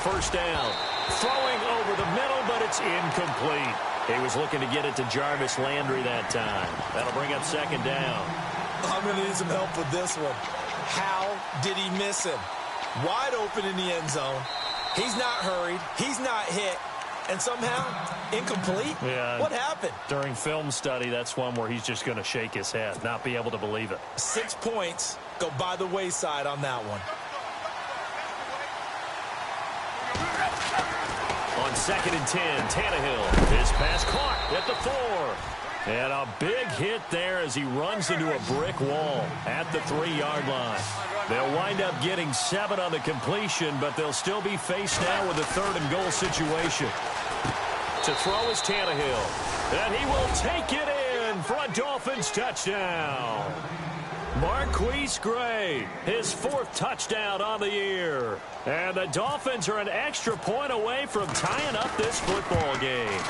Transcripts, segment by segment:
first down. Throwing over the middle, but it's incomplete. He was looking to get it to Jarvis Landry that time. That'll bring up second down. I'm going to need some help with this one. How did he miss him? Wide open in the end zone. He's not hurried. He's not hit. And somehow, incomplete? Yeah. What happened? During film study, that's one where he's just going to shake his head, not be able to believe it. 6 points go by the wayside on that one. On 2nd and 10, Tannehill. His pass caught at the 4. And a big hit there as he runs into a brick wall at the 3-yard line. They'll wind up getting 7 on the completion, but they'll still be faced now with a 3rd and goal situation. To throw is Tannehill. And he will take it in for a Dolphins touchdown. Marquise Gray, his 4th touchdown on the year. And the Dolphins are an extra point away from tying up this football game.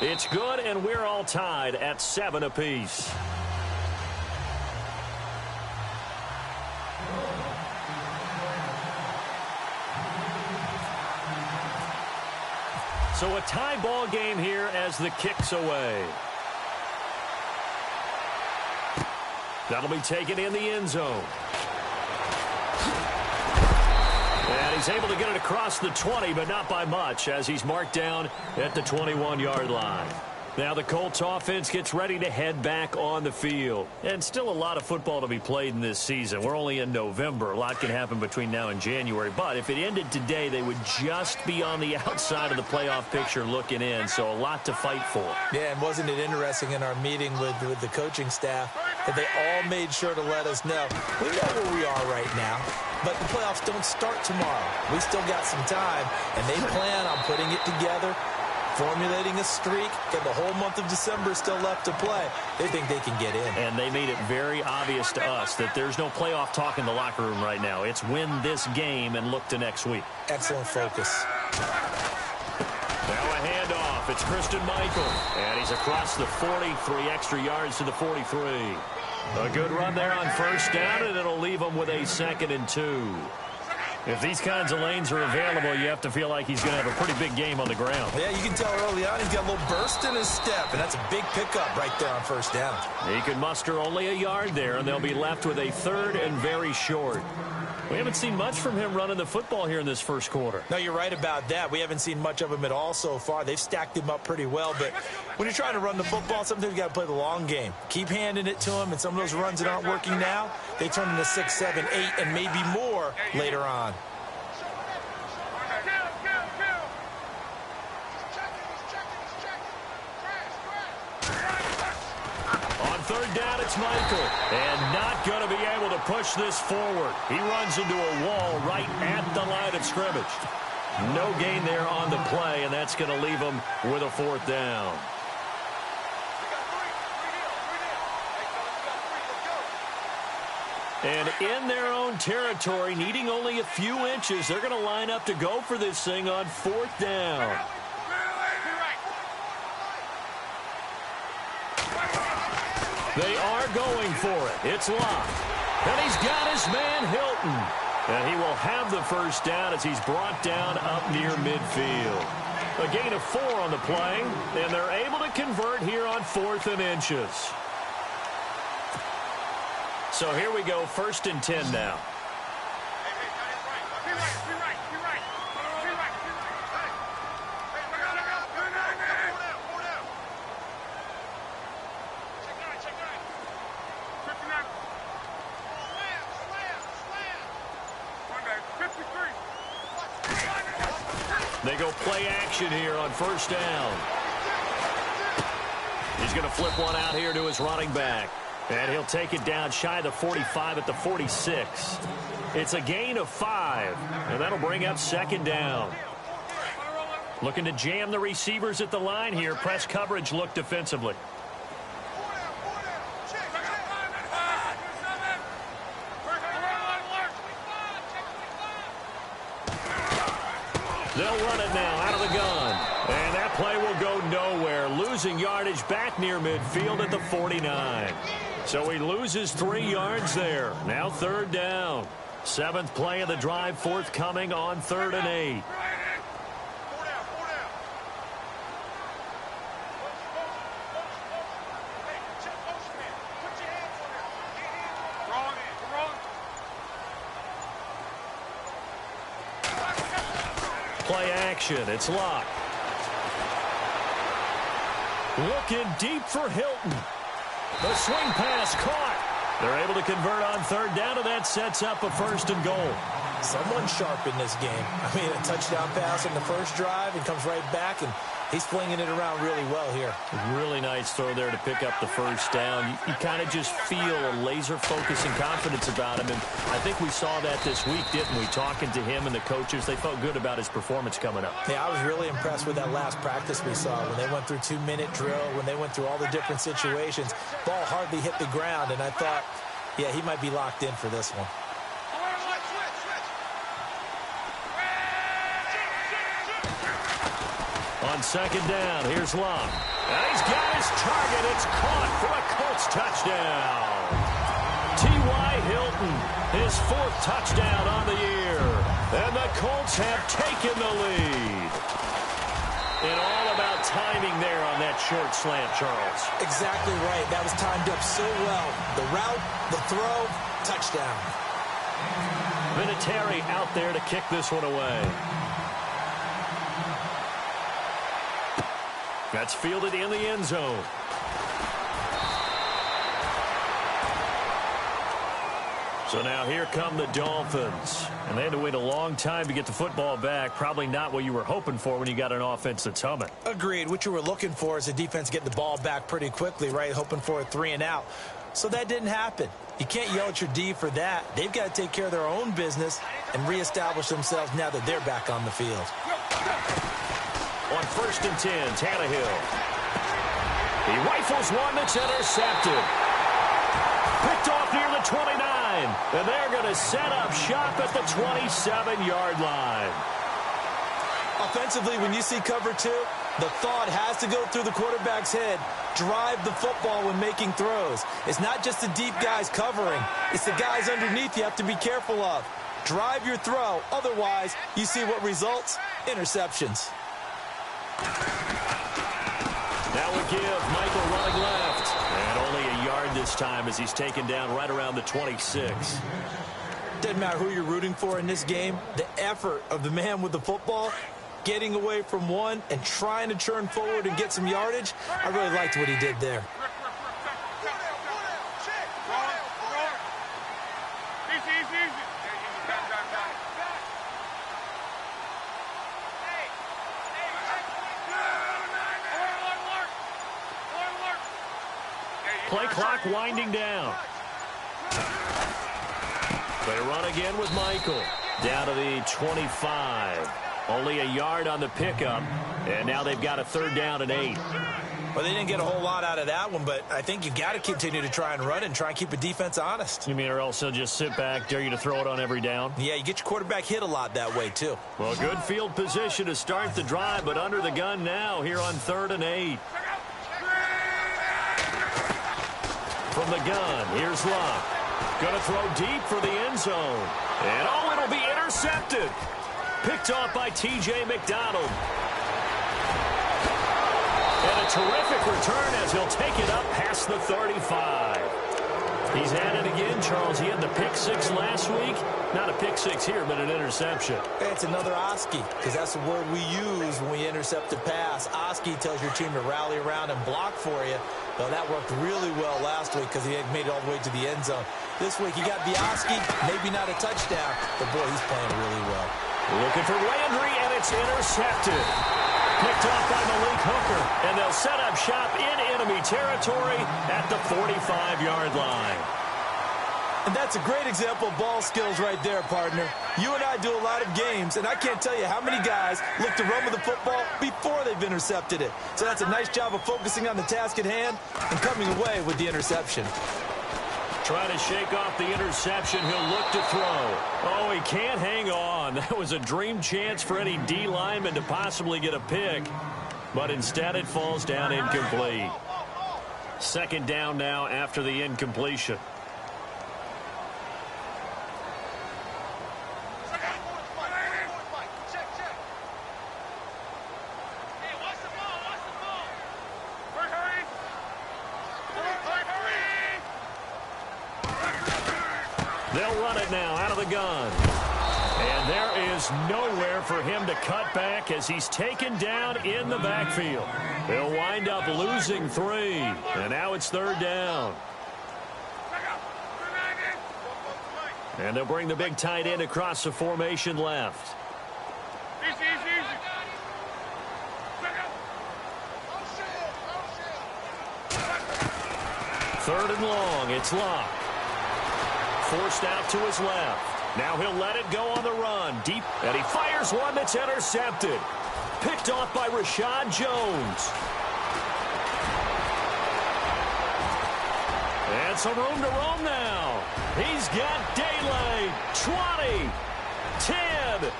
It's good, and we're all tied at 7 apiece. So a tie ball game here as the kick's away. That'll be taken in the end zone. And he's able to get it across the 20, but not by much, as he's marked down at the 21-yard line. Now the Colts offense gets ready to head back on the field. And still a lot of football to be played in this season. We're only in November. A lot can happen between now and January. But if it ended today, they would just be on the outside of the playoff picture looking in. So a lot to fight for. Yeah, and wasn't it interesting in our meeting with the coaching staff that they all made sure to let us know, we know where we are right now, but the playoffs don't start tomorrow. We still got some time, and they plan on putting it together, formulating a streak, and the whole month of December is still left to play. They think they can get in. And they made it very obvious to us that there's no playoff talk in the locker room right now. It's win this game and look to next week. Excellent focus. Now a handoff. It's Christian Michael. And he's across the 40, 3 extra yards to the 43. A good run there on first down, and it'll leave him with a 2nd and 2. If these kinds of lanes are available, you have to feel like he's going to have a pretty big game on the ground. Yeah, you can tell early on he's got a little burst in his step, and that's a big pickup right there on first down. He can muster only a yard there, and they'll be left with a 3rd and very short. We haven't seen much from him running the football here in this first quarter. No, you're right about that. We haven't seen much of him at all so far. They've stacked him up pretty well, but when you're trying to run the football, sometimes you got to play the long game. Keep handing it to him, and some of those runs that aren't working now, they turn into 6, 7, 8, and maybe more later on. Third down, it's Michael. And not going to be able to push this forward. He runs into a wall right at the line of scrimmage. No gain there on the play, and that's going to leave him with a 4th down. And in their own territory, needing only a few inches, they're going to line up to go for this thing on 4th down. They are going for it. It's locked. And he's got his man Hilton. And he will have the first down as he's brought down up near midfield. A gain of 4 on the play, and they're able to convert here on 4th and inches. So here we go, 1st and 10 now. They go play action here on first down. He's going to flip one out here to his running back. And he'll take it down shy of the 45 at the 46. It's a gain of 5. And that'll bring up 2nd down. Looking to jam the receivers at the line here. Press coverage look defensively. They'll run it now out of the gun. And that play will go nowhere. Losing yardage back near midfield at the 49. So he loses 3 yards there. Now 3rd down. Seventh play of the drive forthcoming on 3rd and 8. Play action. It's locked. Looking deep for Hilton. The swing pass caught. They're able to convert on 3rd down, and that sets up a 1st and goal. Someone sharp in this game. I mean, a touchdown pass on the first drive and comes right back, and he's flinging it around really well here. Really nice throw there to pick up the 1st down. You kind of just feel a laser focus and confidence about him, and I think we saw that this week, didn't we? Talking to him and the coaches, they felt good about his performance coming up. Yeah, I was really impressed with that last practice we saw when they went through 2-minute drill, when they went through all the different situations. Ball hardly hit the ground, and I thought, yeah, he might be locked in for this one. On 2nd down, here's Love. And he's got his target. It's caught for a Colts touchdown. T.Y. Hilton, his 4th touchdown on the year. And the Colts have taken the lead. And all about timing there on that short slant, Charles. Exactly right. That was timed up so well. The route, the throw, touchdown. Vinatieri out there to kick this one away. That's fielded in the end zone. So now here come the Dolphins. And they had to wait a long time to get the football back. Probably not what you were hoping for when you got an offense that's humming. Agreed. What you were looking for is a defense getting the ball back pretty quickly, right? Hoping for a 3-and-out. So that didn't happen. You can't yell at your D for that. They've got to take care of their own business and reestablish themselves now that they're back on the field. On 1st and 10, Tannehill. He rifles one that's intercepted. Picked off near the 29. And they're going to set up shop at the 27-yard line. Offensively, when you see cover 2, the thought has to go through the quarterback's head. Drive the football when making throws. It's not just the deep guys covering. It's the guys underneath you have to be careful of. Drive your throw. Otherwise, you see what results? Interceptions. That would give Michael running left. And only a yard this time as he's taken down right around the 26. Doesn't matter who you're rooting for in this game. The effort of the man with the football, getting away from one and trying to turn forward and get some yardage, I really liked what he did there. Play clock winding down. They run again with Michael. Down to the 25. Only a yard on the pickup. And now they've got a 3rd down and 8. Well, they didn't get a whole lot out of that one, but I think you got to continue to try and run and try and keep a defense honest. You mean or else they'll just sit back, dare you to throw it on every down? Yeah, you get your quarterback hit a lot that way, too. Well, good field position to start the drive, but under the gun now here on 3rd and 8. From the gun, here's Love. Going to throw deep for the end zone. And, oh, it'll be intercepted. Picked off by T.J. McDonald. And a terrific return as he'll take it up past the 35. He's at it again, Charles. He had the pick 6 last week. Not a pick 6 here, but an interception. It's another Oski, because that's the word we use when we intercept a pass. Oski tells your team to rally around and block for you. Well, that worked really well last week because he had made it all the way to the end zone. This week, he got the Oski, maybe not a touchdown, but boy, he's playing really well. Looking for Landry, and it's intercepted. Picked off by Malik Hooker, and they'll set up shop in enemy territory at the 45-yard line. And that's a great example of ball skills right there, partner. You and I do a lot of games, and I can't tell you how many guys look to run with the football before they've intercepted it. So that's a nice job of focusing on the task at hand and coming away with the interception. Trying to shake off the interception. He'll look to throw. Oh, he can't hang on. That was a dream chance for any D lineman to possibly get a pick. But instead it falls down incomplete. 2nd down now after the incompletion. run it now out of the gun. And there is nowhere for him to cut back as he's taken down in the backfield. They'll wind up losing 3. And now it's 3rd down. And they'll bring the big tight end across the formation left. Third and long. It's Luck. Forced out to his left. Now he'll let it go on the run. Deep. And he fires one that's intercepted. Picked off by Rashad Jones. And some room to roam now. He's got daylight. 20. 10.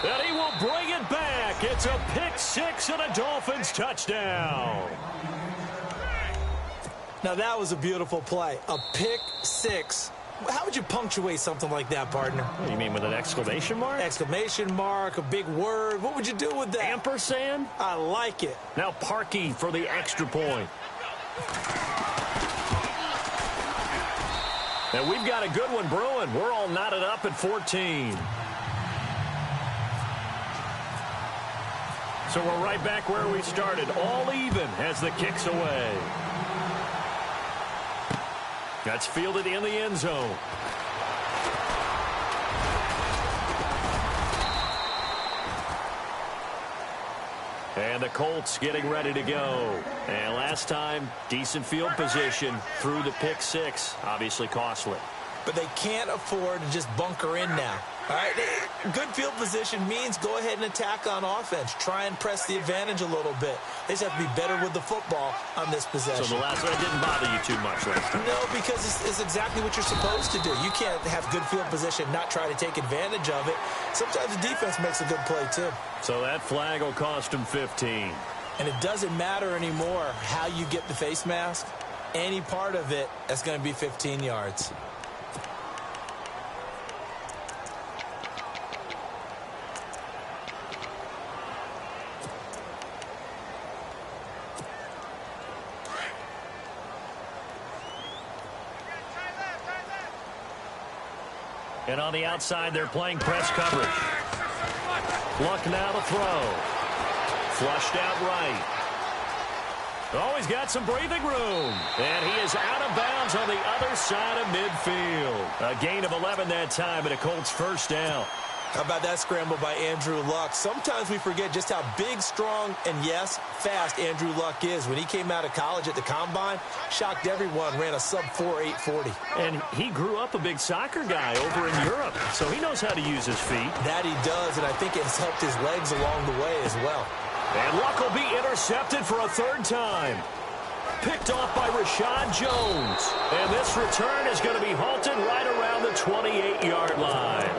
And he will bring it back. It's a pick 6 and a Dolphins touchdown. Now, that was a beautiful play. A pick 6. How would you punctuate something like that, partner? You mean with an exclamation mark? Exclamation mark, a big word. What would you do with that? Ampersand? I like it. Now Parkey for the extra point. And we've got a good one brewing. We're all knotted up at 14. So we're right back where we started. All even as the kick's away. That's fielded in the end zone. And the Colts getting ready to go. And last time, decent field position through the pick 6. Obviously costly. But they can't afford to just bunker in now. All right, good field position means go ahead and attack on offense. Try and press the advantage a little bit. They just have to be better with the football on this possession. So the last one didn't bother you too much last time? No, because it's exactly what you're supposed to do. You can't have good field position, not try to take advantage of it. Sometimes the defense makes a good play, too. So that flag will cost him 15. And it doesn't matter anymore how you get the face mask. Any part of it, that's going to be 15 yards. And on the outside, they're playing press coverage. Luck now to throw. Flushed out right. Oh, he's got some breathing room. And he is out of bounds on the other side of midfield. A gain of 11 that time and a Colts first down. How about that scramble by Andrew Luck? Sometimes we forget just how big, strong, and, yes, fast Andrew Luck is. When he came out of college at the Combine, shocked everyone, ran a sub-4 840. And he grew up a big soccer guy over in Europe, so he knows how to use his feet. That he does, and I think it's helped his legs along the way as well. And Luck will be intercepted for a 3rd time. Picked off by Rashad Jones. And this return is going to be halted right around the 28-yard line.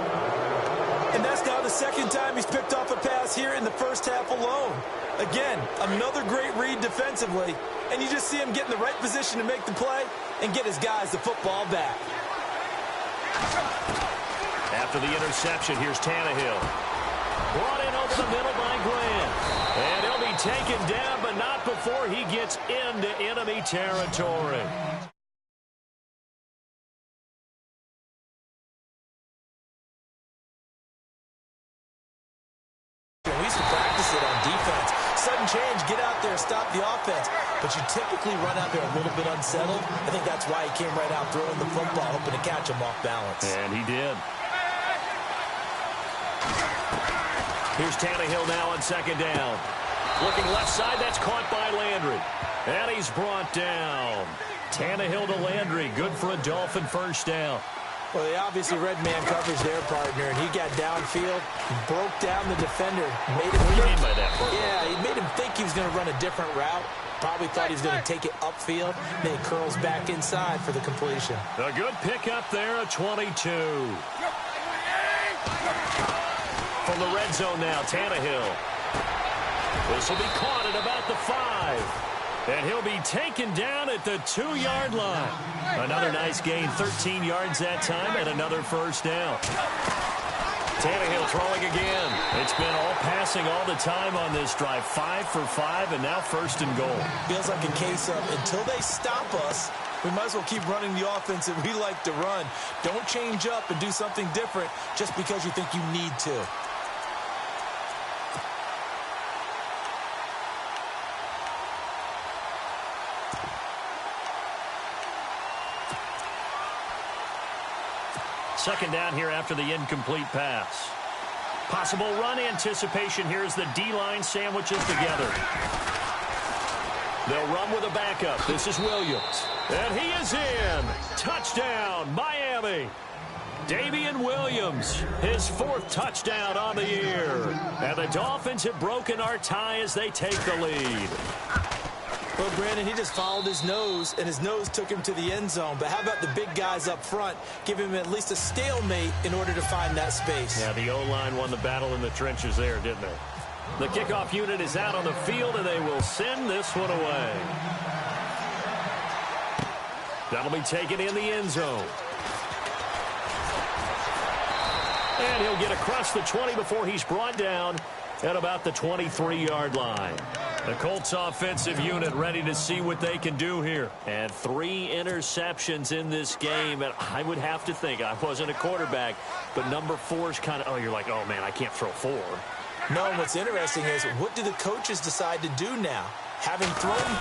And that's now the 2nd time he's picked off a pass here in the first half alone. Again, another great read defensively, and you just see him get in the right position to make the play and get his guys the football back. After the interception, here's Tannehill. Brought in over the middle by Grant. And he'll be taken down, but not before he gets into enemy territory. We used to practice it on defense. Sudden change, get out there, stop the offense. But you typically run out there a little bit unsettled. I think that's why he came right out throwing the football, hoping to catch him off balance. And he did. Here's Tannehill now on 2nd down. Looking left side, that's caught by Landry. And he's brought down. Tannehill to Landry, good for a Dolphin first down. Well, they obviously read man coverage their partner, and he got downfield, broke down the defender, made him What do you mean by that? Yeah, he made him think he was going to run a different route. Probably thought he was going to take it upfield. Then he curls back inside for the completion. A good pickup there at 22. From the red zone now, Tannehill. This will be caught at about the 5. And he'll be taken down at the 2-yard line. Another nice gain, 13 yards that time, and another first down. Tannehill throwing again. It's been all passing all the time on this drive. 5 for 5, and now 1st and goal. Feels like a case of until they stop us, We might as well keep running the offense that we like to run. Don't change up and do something different just because you think you need to. Second down here after the incomplete pass. Possible run anticipation here as the D-line sandwiches together. They'll run with a backup. This is Williams. And he is in. Touchdown, Miami. Davian Williams, his 4th touchdown on the year. And the Dolphins have broken our tie as they take the lead. Well, Brandon, he just followed his nose, and his nose took him to the end zone. But how about the big guys up front? Give him at least a stalemate in order to find that space. Yeah, the O-line won the battle in the trenches there, didn't they? The kickoff unit is out on the field, and they will send this one away. That'll be taken in the end zone. And he'll get across the 20 before he's brought down at about the 23-yard line. The Colts offensive unit ready to see what they can do here. And 3 interceptions in this game. And I would have to think, I wasn't a quarterback, but number 4 is kind of, oh, you're like, oh, man, I can't throw 4. No, what's interesting is, what do the coaches decide to do now? Having thrown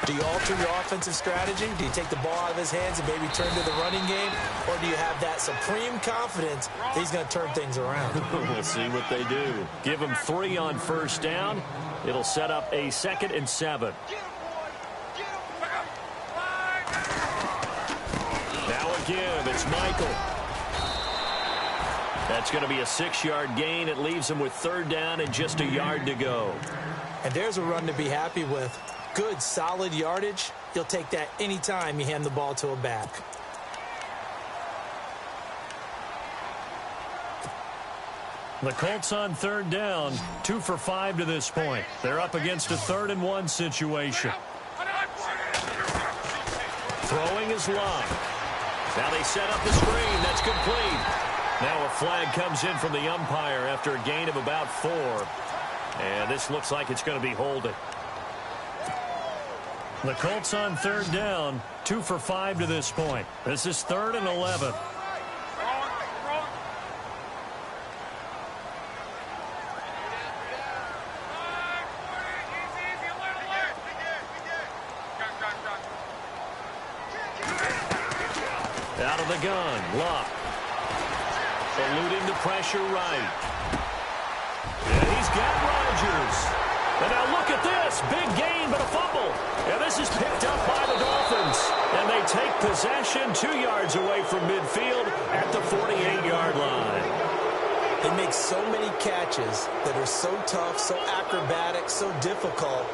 3, do you alter your offensive strategy? Do you take the ball out of his hands and maybe turn to the running game? Or do you have that supreme confidence that he's going to turn things around? We'll see what they do. Give him 3 on first down. It'll set up a 2nd and 7. Now again, it's Michael. That's going to be a 6-yard gain. It leaves him with 3rd down and just a yard to go. And there's a run to be happy with. Good, solid yardage. You'll take that anytime you hand the ball to a back. The Colts on 3rd down, 2 for 5 to this point. They're up against a 3rd and 1 situation. Throwing is Love. Now they set up the screen. That's complete. Now a flag comes in from the umpire after a gain of about 4. And this looks like it's going to be holding. The Colts on 3rd down, 2 for 5 to this point. This is 3rd and 11. Out of the gun, Luck. Eluding the pressure right. And he's got Rodgers. And now look at this. Big gain, but a fumble. And this is picked up by the Dolphins. And they take possession 2 yards away from midfield at the 48-yard line. They make so many catches that are so tough, so acrobatic, so difficult,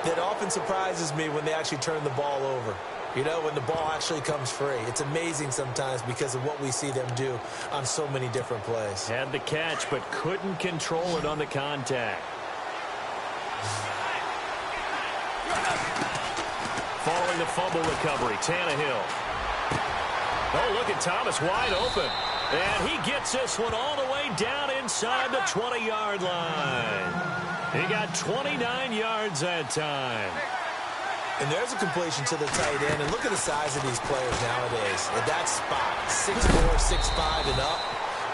that often surprises me when they actually turn the ball over. You know, when the ball actually comes free. It's amazing sometimes because of what we see them do on so many different plays. Had the catch, but couldn't control it on the contact. Following the fumble recovery, Tannehill. Oh, look at Thomas wide open. And he gets this one all the way down inside the 20-yard line. He got 29 yards that time. And there's a completion to the tight end. And look at the size of these players nowadays. At that spot, 6'4", 6'5", and up.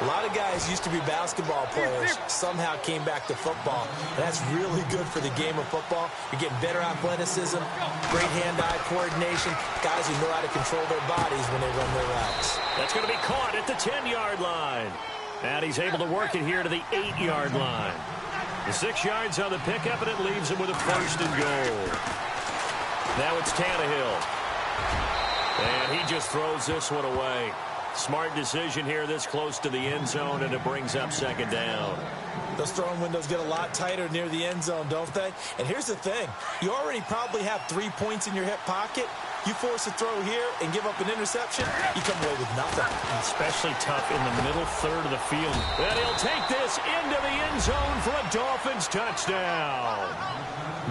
A lot of guys used to be basketball players, somehow came back to football. And that's really good for the game of football. You're getting better athleticism, great hand-eye coordination, guys who know how to control their bodies when they run their routes. That's going to be caught at the 10-yard line. And he's able to work it here to the 8-yard line. The 6 yards on the pickup, and it leaves him with a 1st and goal. Now it's Tannehill. And he just throws this one away. Smart decision here this close to the end zone, and it brings up 2nd down. Those throwing windows get a lot tighter near the end zone, don't they? And here's the thing. You already probably have 3 points in your hip pocket. You force a throw here and give up an interception, you come away with nothing. Especially tough in the middle third of the field. And he'll take this into the end zone for a Dolphins touchdown.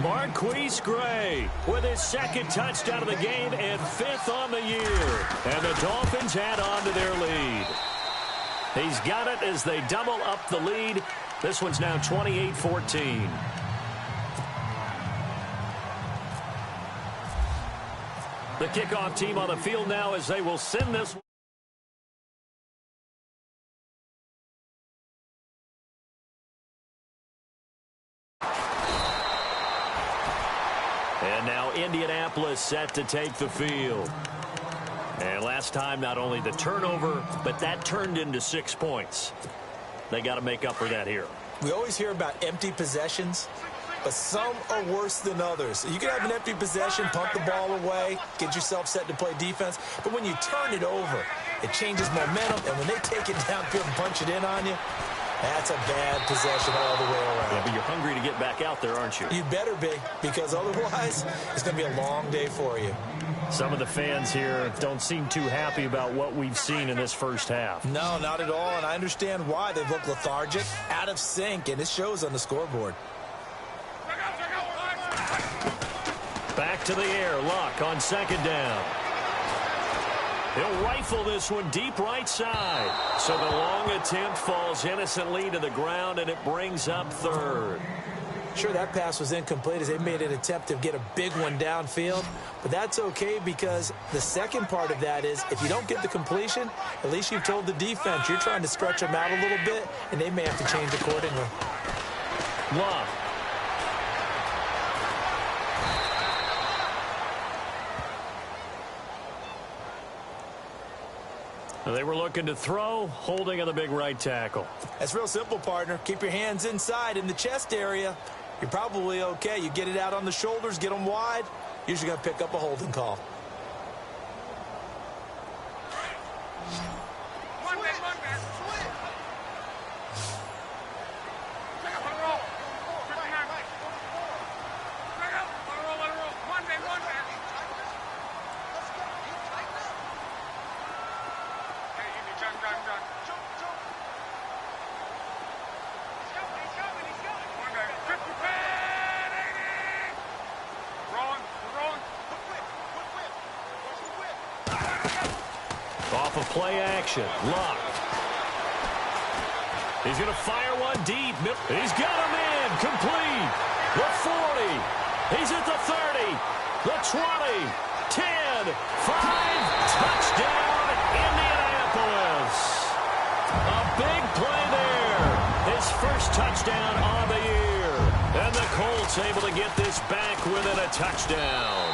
Marquise Gray with his 2nd touchdown of the game and 5th on the year. And the Dolphins add on to their lead. He's got it as they double up the lead. This one's now 28-14. The kickoff team on the field now as they will send this. And now Indianapolis set to take the field. And last time, not only the turnover, but that turned into 6 points. They got to make up for that here. We always hear about empty possessions, but some are worse than others. You can have an empty possession, punt the ball away, get yourself set to play defense, but when you turn it over, it changes momentum, and when they take it downfield and punch it in on you, that's a bad possession all the way around. Yeah, but you're hungry to get back out there, aren't you? You better be, because otherwise it's going to be a long day for you. Some of the fans here don't seem too happy about what we've seen in this first half. No, not at all, and I understand why. They look lethargic, out of sync, and it shows on the scoreboard. Back to the air, Luck on second down. He'll rifle this one deep right side. So the long attempt falls innocently to the ground, and it brings up third. Sure, that pass was incomplete as they made an attempt to get a big one downfield, but that's okay because the second part of that is if you don't get the completion, at least you've told the defense you're trying to stretch them out a little bit, and they may have to change accordingly. Luck. They were looking to throw, holding on the big right tackle. That's real simple, partner. Keep your hands inside in the chest area. You're probably okay. You get it out on the shoulders, get them wide. Usually going to pick up a holding call. Off of play action, Luck. He's going to fire one deep. He's got him in, complete. The 40. He's at the 30. The 20. 10. 5. Touchdown, Indianapolis. A big play there. His first touchdown on the year. And the Colts able to get this back within a touchdown.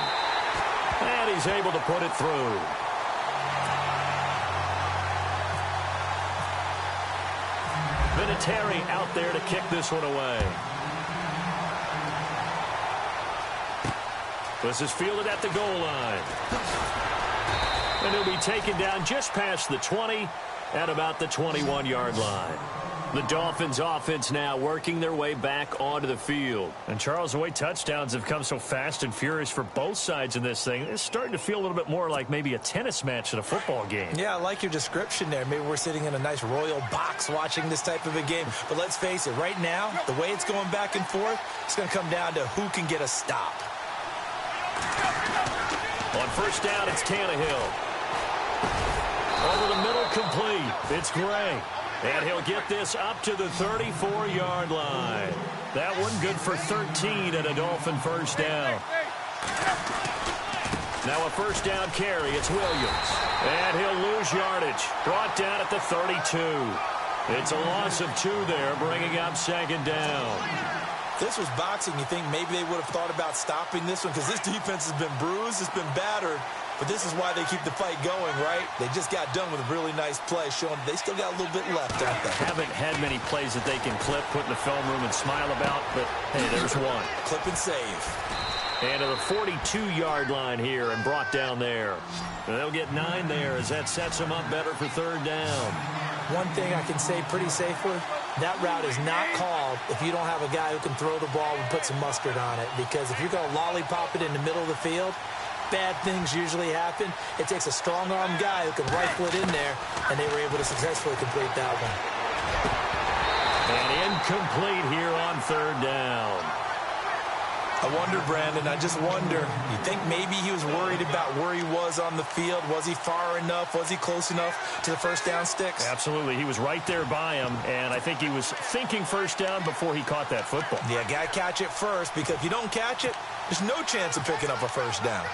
And he's able to put it through. Vinatieri out there to kick this one away. This is fielded at the goal line. And he'll be taken down just past the 20 at about the 21-yard line. The Dolphins offense now working their way back onto the field. And Charles, the way touchdowns have come so fast and furious for both sides in this thing, it's starting to feel a little bit more like maybe a tennis match than a football game. Yeah, I like your description there. Maybe we're sitting in a nice royal box watching this type of a game. But let's face it, right now, the way it's going back and forth, it's going to come down to who can get a stop. On first down, it's Tannehill. Over the middle, complete. It's Gray. And he'll get this up to the 34-yard line. That one good for 13 at a Dolphin first down. Now a first down carry. It's Williams. And he'll lose yardage. Brought down at the 32. It's a loss of 2 there, bringing up second down. If this was boxing, you think maybe they would have thought about stopping this one because this defense has been bruised, it's been battered. But this is why they keep the fight going, right? They just got done with a really nice play, showing they still got a little bit left, don't they? Haven't had many plays that they can clip, put in the film room, and smile about, but, hey, there's one. Clip and save. And to the 42-yard line here and brought down there. And they'll get 9 there as that sets them up better for third down. One thing I can say pretty safely, that route is not called if you don't have a guy who can throw the ball and put some mustard on it. Because if you're going to lollipop it in the middle of the field, bad things usually happen. It takes a strong-arm guy who can rifle it in there, and they were able to successfully complete that one. And incomplete here on third down. I wonder, Brandon, I just wonder, you think maybe he was worried about where he was on the field? Was he far enough? Was he close enough to the first down sticks? Absolutely. He was right there by him, and I think he was thinking first down before he caught that football. Yeah, got to catch it first, because if you don't catch it, there's no chance of picking up a first down.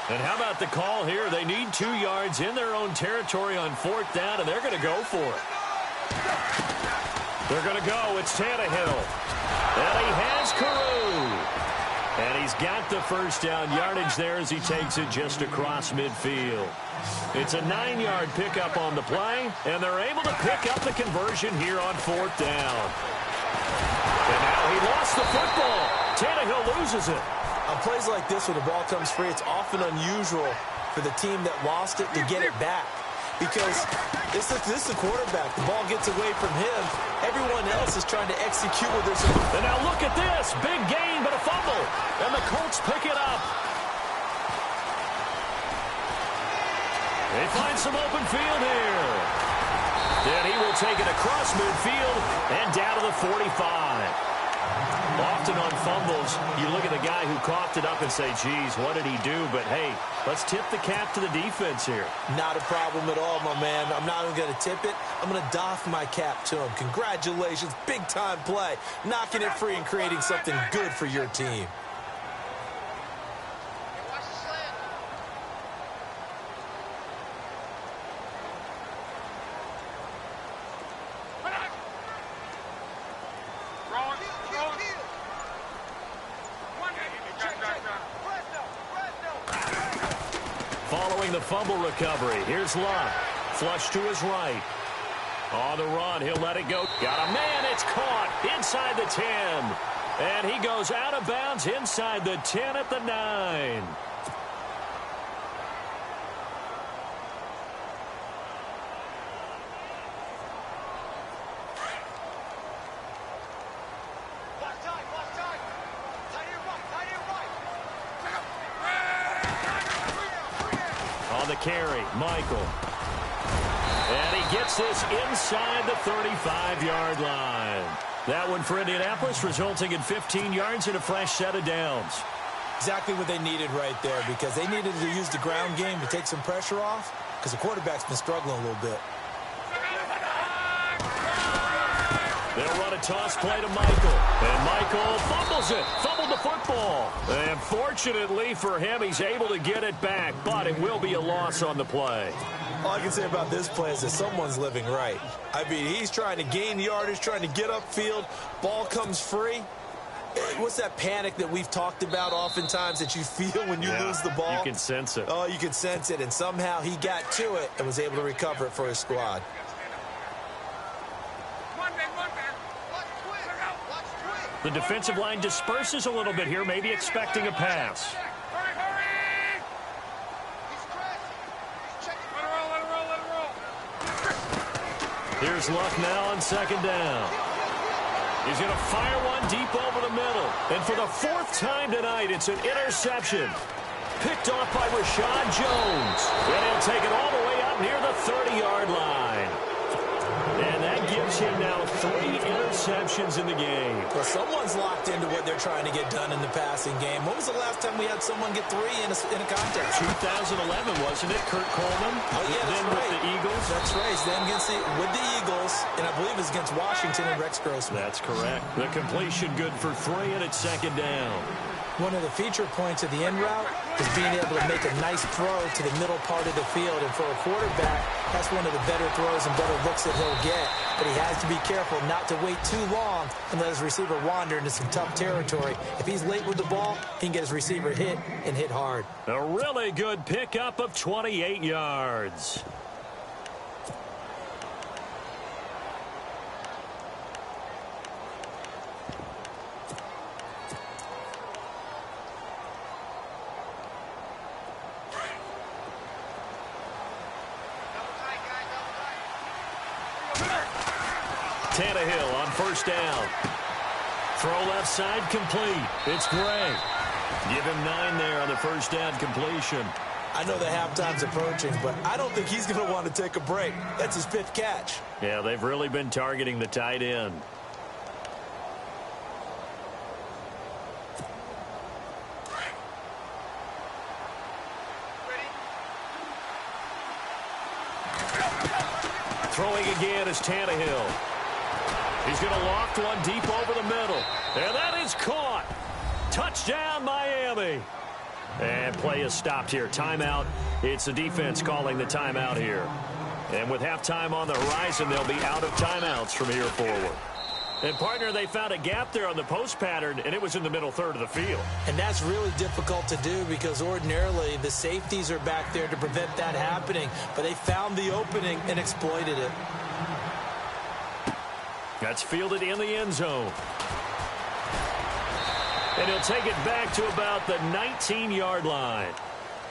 And how about the call here? They need 2 yards in their own territory on 4th down, and they're going to go for it. They're going to go. It's Tannehill. And he has Carew. And he's got the first down yardage there as he takes it just across midfield. It's a 9-yard pickup on the play, and they're able to pick up the conversion here on 4th down. And now he lost the football. Tannehill loses it. On plays like this, when the ball comes free, it's often unusual for the team that lost it to get it back. Because this is the quarterback. The ball gets away from him. Everyone else is trying to execute with this. And now look at this. Big gain, but a fumble. And the Colts pick it up. They find some open field here. Then he will take it across midfield and down to the 45. Often on fumbles, you look at the guy who coughed it up and say, geez, what did he do? But, hey, let's tip the cap to the defense here. Not a problem at all, my man. I'm not even going to tip it. I'm going to doff my cap to him. Congratulations. Big-time play. Knocking it free and creating something good for your team. Following the fumble recovery, here's Luck. Flush to his right. On the run, he'll let it go. Got a man, it's caught inside the 10. And he goes out of bounds inside the 10 at the 9. On the carry, Michael. And he gets this inside the 35-yard line. That one for Indianapolis, resulting in 15 yards and a fresh set of downs. Exactly what they needed right there, because they needed to use the ground game to take some pressure off, because the quarterback's been struggling a little bit. They'll run a toss play to Michael. And Michael fumbles it. Fumbled the football. And fortunately for him, he's able to get it back, but it will be a loss on the play. All I can say about this play is that someone's living right. I mean, he's trying to gain yardage, trying to get upfield. Ball comes free. What's that panic that we've talked about oftentimes that you feel when you lose the ball? You can sense it. Oh, you can sense it. And somehow he got to it and was able to recover it for his squad. The defensive line disperses a little bit here, maybe expecting a pass. Here's Luck now on second down. He's going to fire one deep over the middle. And for the 4th time tonight, it's an interception. Picked off by Rashad Jones. And he'll take it all the way up near the 30-yard line. And that gives him now 3 interceptions in the game. Well, someone's locked into what they're trying to get done in the passing game. When was the last time we had someone get 3 in a contest? 2011, wasn't it? Kurt Coleman? Oh, yeah, that's then right. with the Eagles? That's right. Then with the Eagles, and I believe it's against Washington and Rex Grossman. That's correct. The completion good for 3, and it's second down. One of the feature points of the end route is being able to make a nice throw to the middle part of the field. And for a quarterback, that's one of the better throws and better looks that he'll get. But he has to be careful not to wait too long and let his receiver wander into some tough territory. If he's late with the ball, he can get his receiver hit and hit hard. A really good pickup of 28 yards. Tannehill on first down. Throw left side complete. It's Gray. Give him 9 there on the first down completion. I know the halftime's approaching, but I don't think he's going to want to take a break. That's his 5th catch. Yeah, they've really been targeting the tight end. Throwing again is Tannehill. He's going to loft one deep over the middle. And that is caught. Touchdown, Miami. And play is stopped here. Timeout. It's the defense calling the timeout here. And with halftime on the horizon, they'll be out of timeouts from here forward. And, partner, they found a gap there on the post pattern, and it was in the middle third of the field. And that's really difficult to do because ordinarily the safeties are back there to prevent that happening. But they found the opening and exploited it. That's fielded in the end zone. And he'll take it back to about the 19-yard line.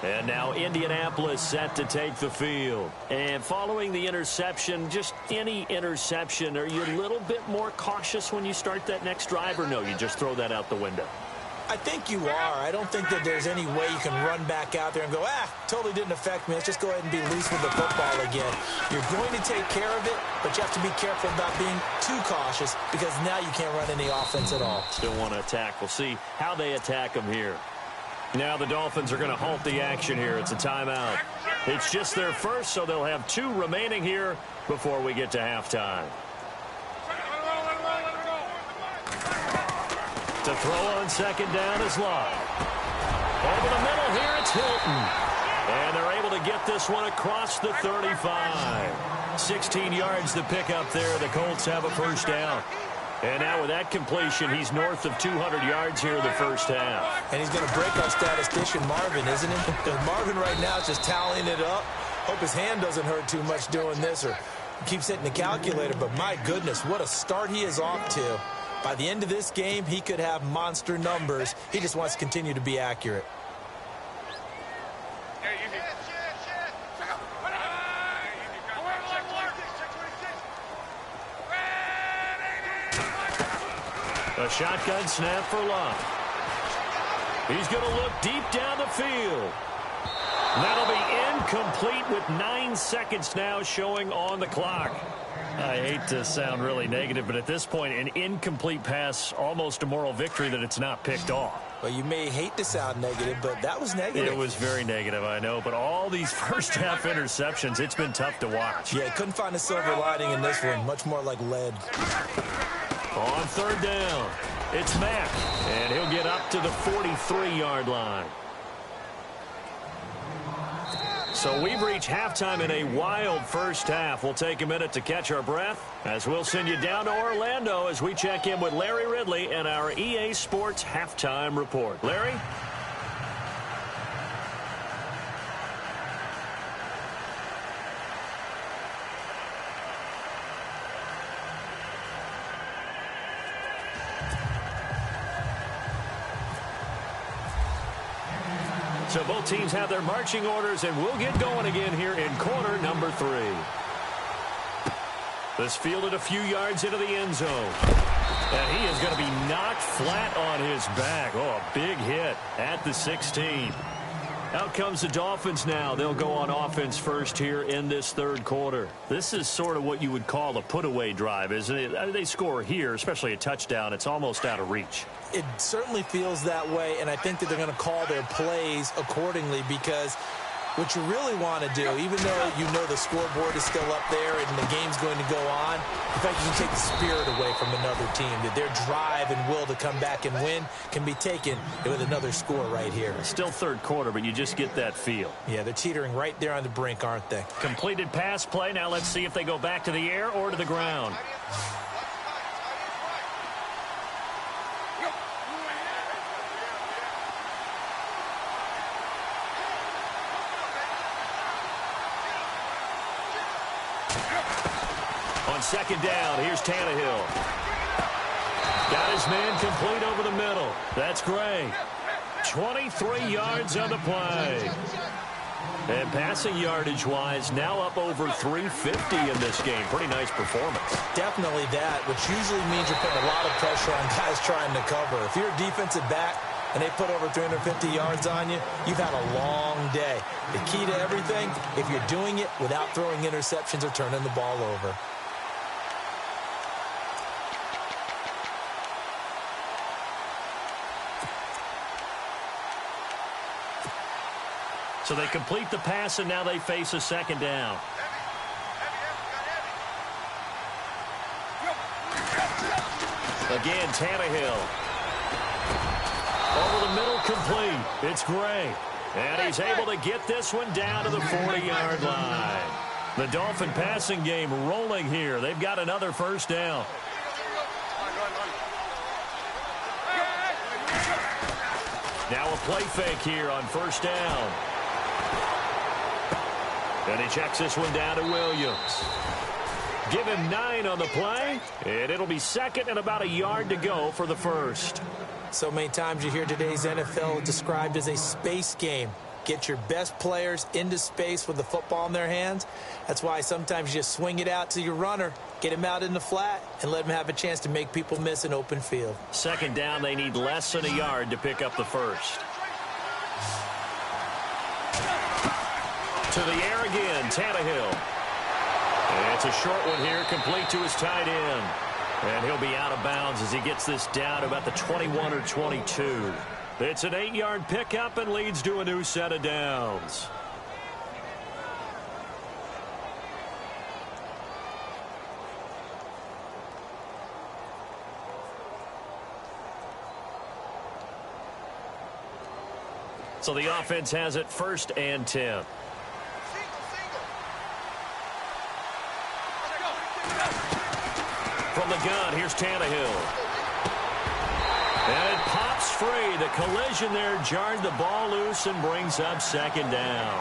And now Indianapolis set to take the field. And following the interception, just any interception, are you a little bit more cautious when you start that next drive, or no, you just throw that out the window? I think you are. I don't think that there's any way you can run back out there and go, totally didn't affect me. Let's just go ahead and be loose with the football again. You're going to take care of it, but you have to be careful about being too cautious because now you can't run any offense at all. Still want to attack. We'll see how they attack them here. Now the Dolphins are going to halt the action here. It's a timeout. It's just their first, so they'll have 2 remaining here before we get to halftime. To throw on second down is Love. Over the middle here, it's Hilton. And they're able to get this one across the 35. 16 yards to pick up there. The Colts have a first down. And now with that completion, he's north of 200 yards here in the first half. And he's going to break our statistician Marvin, isn't he? Because Marvin right now is just tallying it up. Hope his hand doesn't hurt too much doing this or keeps hitting the calculator. But my goodness, what a start he is off to. By the end of this game, he could have monster numbers. He just wants to continue to be accurate. A shotgun snap for Love. He's going to look deep down the field. That'll be incomplete with 9 seconds now showing on the clock. I hate to sound really negative, but at this point, an incomplete pass, almost a moral victory that it's not picked off. Well, you may hate to sound negative, but that was negative. It was very negative, I know. But all these first-half interceptions, it's been tough to watch. Yeah, couldn't find a silver lining in this one. Much more like lead. On third down, it's Mack, and he'll get up to the 43-yard line. So we've reached halftime in a wild first half. We'll take a minute to catch our breath as we'll send you down to Orlando as we check in with Larry Ridley and our EA Sports Halftime Report. Larry? So both teams have their marching orders, and we'll get going again here in quarter number 3. This fielded a few yards into the end zone. And he is going to be knocked flat on his back. Oh, a big hit at the 16. Out comes the Dolphins now. They'll go on offense first here in this third quarter. This is sort of what you would call a put-away drive, isn't it? They score here, especially a touchdown. It's almost out of reach. It certainly feels that way, and I think that they're going to call their plays accordingly because what you really want to do, even though you know the scoreboard is still up there and the game's going to go on, in fact, you can take the spirit away from another team, that their drive and will to come back and win can be taken with another score right here. Still third quarter, but you just get that feel. Yeah, they're teetering right there on the brink, aren't they? Completed pass play. Now let's see if they go back to the air or to the ground. On second down, here's Tannehill. Got his man complete over the middle. That's great. 23 yards on the play. And passing yardage-wise, now up over 350 in this game. Pretty nice performance. Definitely that, which usually means you're putting a lot of pressure on guys trying to cover. If you're a defensive back and they put over 350 yards on you, you've had a long day. The key to everything, if you're doing it without throwing interceptions or turning the ball over. So they complete the pass, and now they face a second down. Again, Tannehill. Over the middle, complete. It's Gray. And he's able to get this one down to the 40-yard line. The Dolphin passing game rolling here. They've got another first down. Now a play fake here on first down. And he checks this one down to Williams. Give him 9 on the play, and it'll be second and about a yard to go for the first. So many times you hear today's NFL described as a space game. Get your best players into space with the football in their hands. That's why sometimes you just swing it out to your runner, get him out in the flat, and let him have a chance to make people miss an open field. Second down, they need less than a yard to pick up the first. To the air again, Tannehill. It's a short one here, complete to his tight end. And he'll be out of bounds as he gets this down about the 21 or 22. It's an 8-yard pickup and leads to a new set of downs. So the offense has it first and 10. From the gun, here's Tannehill. And it pops free. The collision there jarred the ball loose and brings up second down.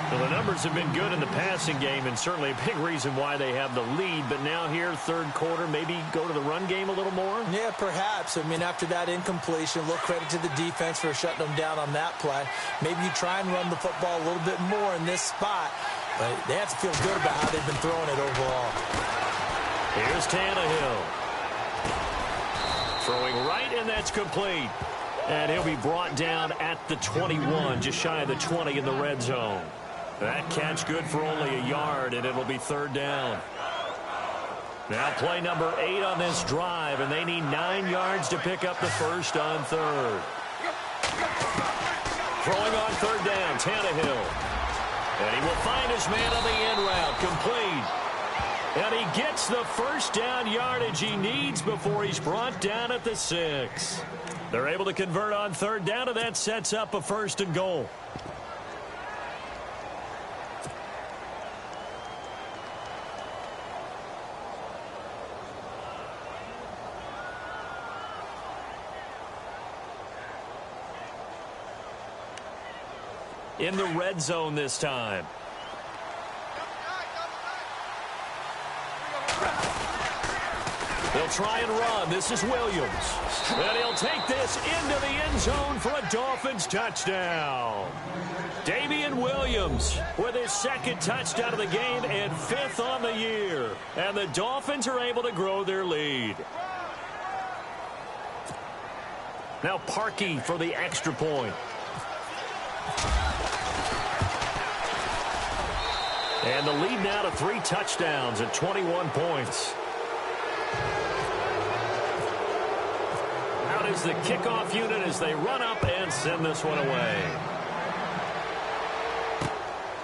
Well, the numbers have been good in the passing game, and certainly a big reason why they have the lead. But now here, third quarter, maybe go to the run game a little more? Yeah, perhaps. I mean, after that incompletion, a little credit to the defense for shutting them down on that play. Maybe you try and run the football a little bit more in this spot. But they have to feel good about how they've been throwing it overall. Here's Tannehill. Throwing right, and that's complete. And he'll be brought down at the 21, just shy of the 20 in the red zone. That catch good for only a yard, and it'll be third down. Now play number 8 on this drive, and they need 9 yards to pick up the first on third. Throwing on third down, Tannehill. And he will find his man on the end route, complete. And he gets the first down yardage he needs before he's brought down at the 6. They're able to convert on third down, and that sets up a first and goal. In the red zone this time. They'll try and run. This is Williams. And he'll take this into the end zone for a Dolphins touchdown. Damian Williams with his second touchdown of the game and 5th on the year. And the Dolphins are able to grow their lead. Now Parkey for the extra point. And the lead now to 3 touchdowns at 21 points. Out is the kickoff unit as they run up and send this one away.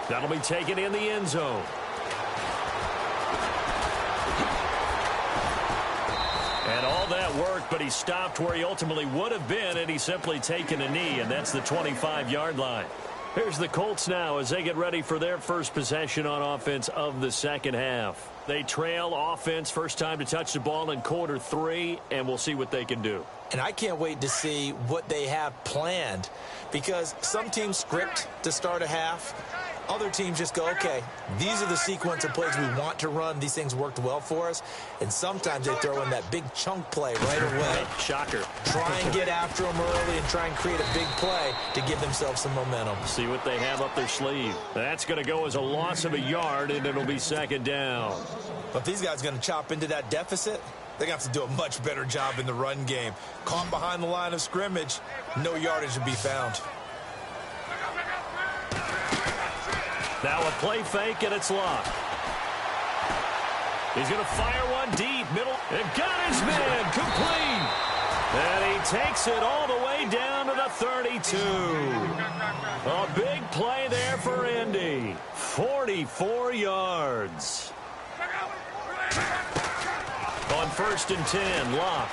That'll be taken in the end zone. And all that work, but he stopped where he ultimately would have been, and he's simply taken a knee, and that's the 25-yard line. Here's the Colts now as they get ready for their first possession on offense of the second half. They trail offense, first time to touch the ball in quarter 3, and we'll see what they can do. And I can't wait to see what they have planned, because some teams script to start a half. Other teams just go, okay, these are the sequence of plays we want to run. These things worked well for us. And sometimes they throw in that big chunk play right away. Shocker. Try and get after them early and try and create a big play to give themselves some momentum. See what they have up their sleeve. That's going to go as a loss of a yard, and it'll be second down. But if these guys are going to chop into that deficit, they're going to have to do a much better job in the run game. Caught behind the line of scrimmage, no yardage to be found. Now a play fake, and it's locked. He's going to fire one deep, middle, and got his man, complete. And he takes it all the way down to the 32. A big play there for Indy. 44 yards. On 1st and 10, Locke.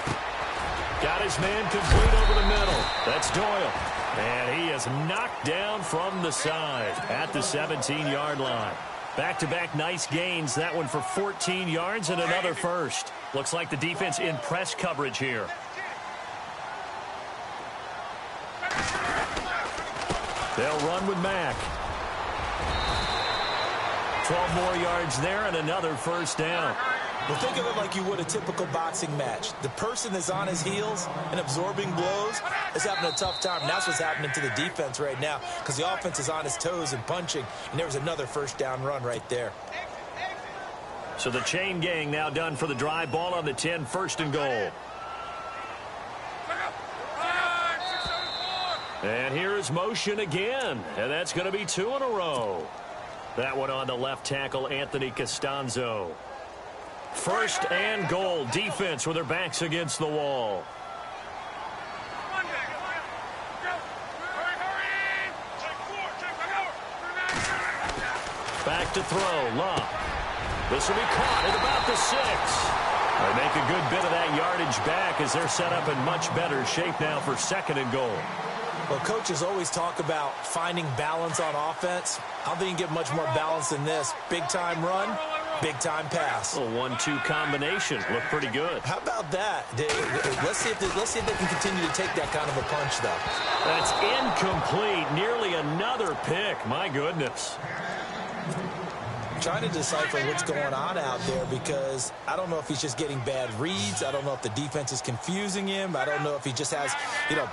Got his man complete over the middle. That's Doyle. And he is knocked down from the side at the 17-yard line. Back-to-back nice gains. That one for 14 yards and another first. Looks like the defense in press coverage here. They'll run with Mack. 12 more yards there and another first down. Well, think of it like you would a typical boxing match. The person that's on his heels and absorbing blows is having a tough time. And that's what's happening to the defense right now because the offense is on his toes and punching. And there was another first down run right there. So the chain gang now done for the drive. Ball on the 10, first and goal. And here is motion again. And that's going to be 2 in a row. That one on the left tackle, Anthony Costanzo. First and goal. Defense with their backs against the wall. Back to throw. Love. This will be caught at about the 6. They make a good bit of that yardage back as they're set up in much better shape now for second and goal. Well, coaches always talk about finding balance on offense. I don't think you can get much more balance than this. Big-time run, big-time pass. A 1-2 combination. Look pretty good. How about that? Let's see if they can continue to take that kind of a punch, though. That's incomplete. Nearly another pick. My goodness. I'm trying to decipher what's going on out there because I don't know if he's just getting bad reads. I don't know if the defense is confusing him. I don't know if he just has,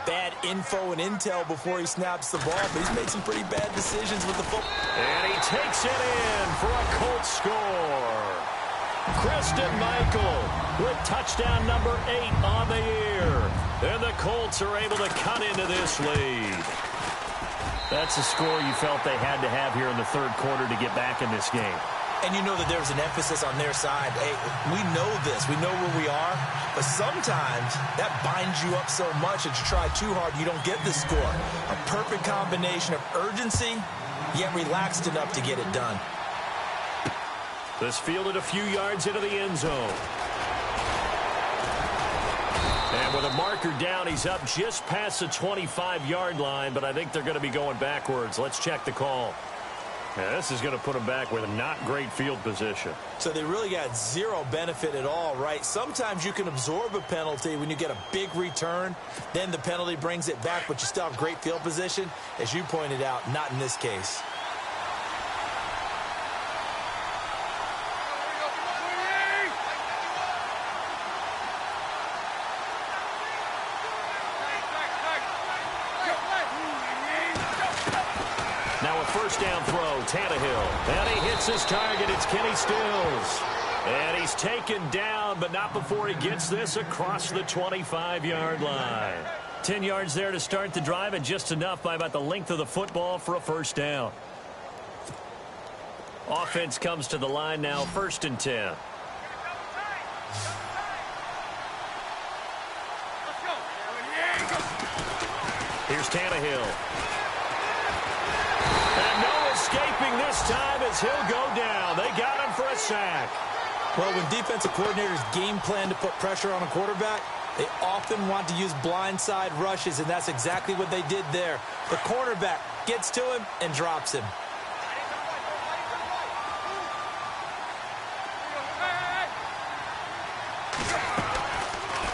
bad info and intel before he snaps the ball. But he's made some pretty bad decisions with the football. And he takes it in for a Colts score. Christian Michael with touchdown number 8 on the year. And the Colts are able to cut into this lead. That's a score you felt they had to have here in the third quarter to get back in this game. And you know that there's an emphasis on their side. Hey, we know this. We know where we are. But sometimes that binds you up so much that you try too hard, you don't get the score. A perfect combination of urgency, yet relaxed enough to get it done. This fielded a few yards into the end zone. And with a marker down, he's up just past the 25-yard line, but I think they're going to be going backwards. Let's check the call. Yeah, this is going to put them back with a not great field position. So they really got zero benefit at all, right? Sometimes you can absorb a penalty when you get a big return. Then the penalty brings it back, but you still have great field position. As you pointed out, not in this case. First down throw, Tannehill. And he hits his target. It's Kenny Stills. And he's taken down, but not before he gets this across the 25-yard line. 10 yards there to start the drive, and just enough by about the length of the football for a first down. Offense comes to the line now, 1st and 10. Here's Tannehill. And no escaping this time as he'll go down. They got him for a sack. Well, when defensive coordinators game plan to put pressure on a quarterback, they often want to use blindside rushes, and that's exactly what they did there. The cornerback gets to him and drops him.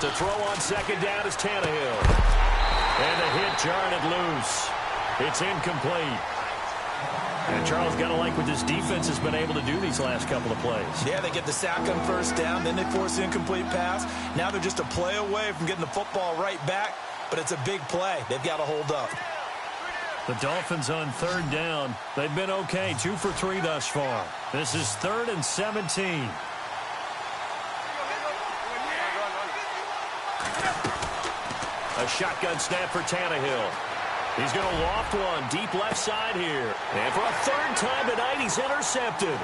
To throw on second down is Tannehill. And the hit jarred it loose. It's incomplete. And Charles, got to like what this defense has been able to do these last couple of plays. Yeah, they get the sack on first down, then they force the incomplete pass. Now they're just a play away from getting the football right back, but it's a big play. They've got to hold up. The Dolphins on third down. They've been okay, 2 for 3 thus far. This is 3rd and 17. A shotgun snap for Tannehill. He's going to loft one deep left side here. And for a 3rd time tonight, he's intercepted.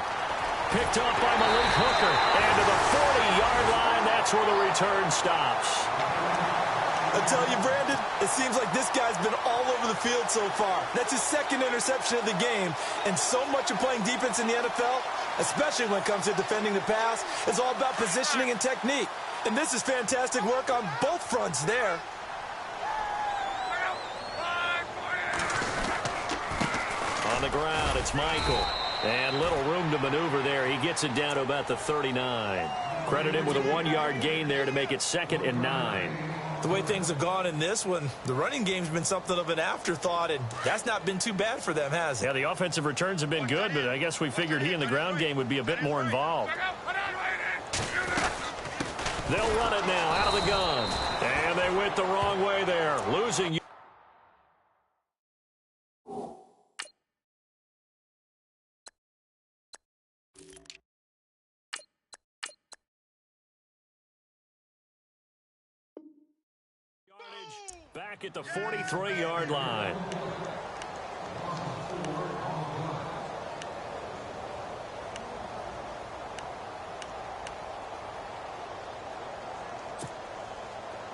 Picked up by Malik Hooker. And to the 40-yard line, that's where the return stops. I tell you, Brandon, it seems like this guy's been all over the field so far. That's his 2nd interception of the game. And so much of playing defense in the NFL especially when it comes to defending the pass. It's all about positioning and technique. And this is fantastic work on both fronts there. On the ground, it's Michael. And little room to maneuver there. He gets it down to about the 39. Credit him with a 1-yard gain there to make it 2nd and 9. The way things have gone in this one, the running game's been something of an afterthought, and that's not been too bad for them, has it? Yeah, the offensive returns have been good, but I guess we figured he in the ground game would be a bit more involved. They'll run it now out of the gun. And they went the wrong way there, losing. Back at the 43-yard line.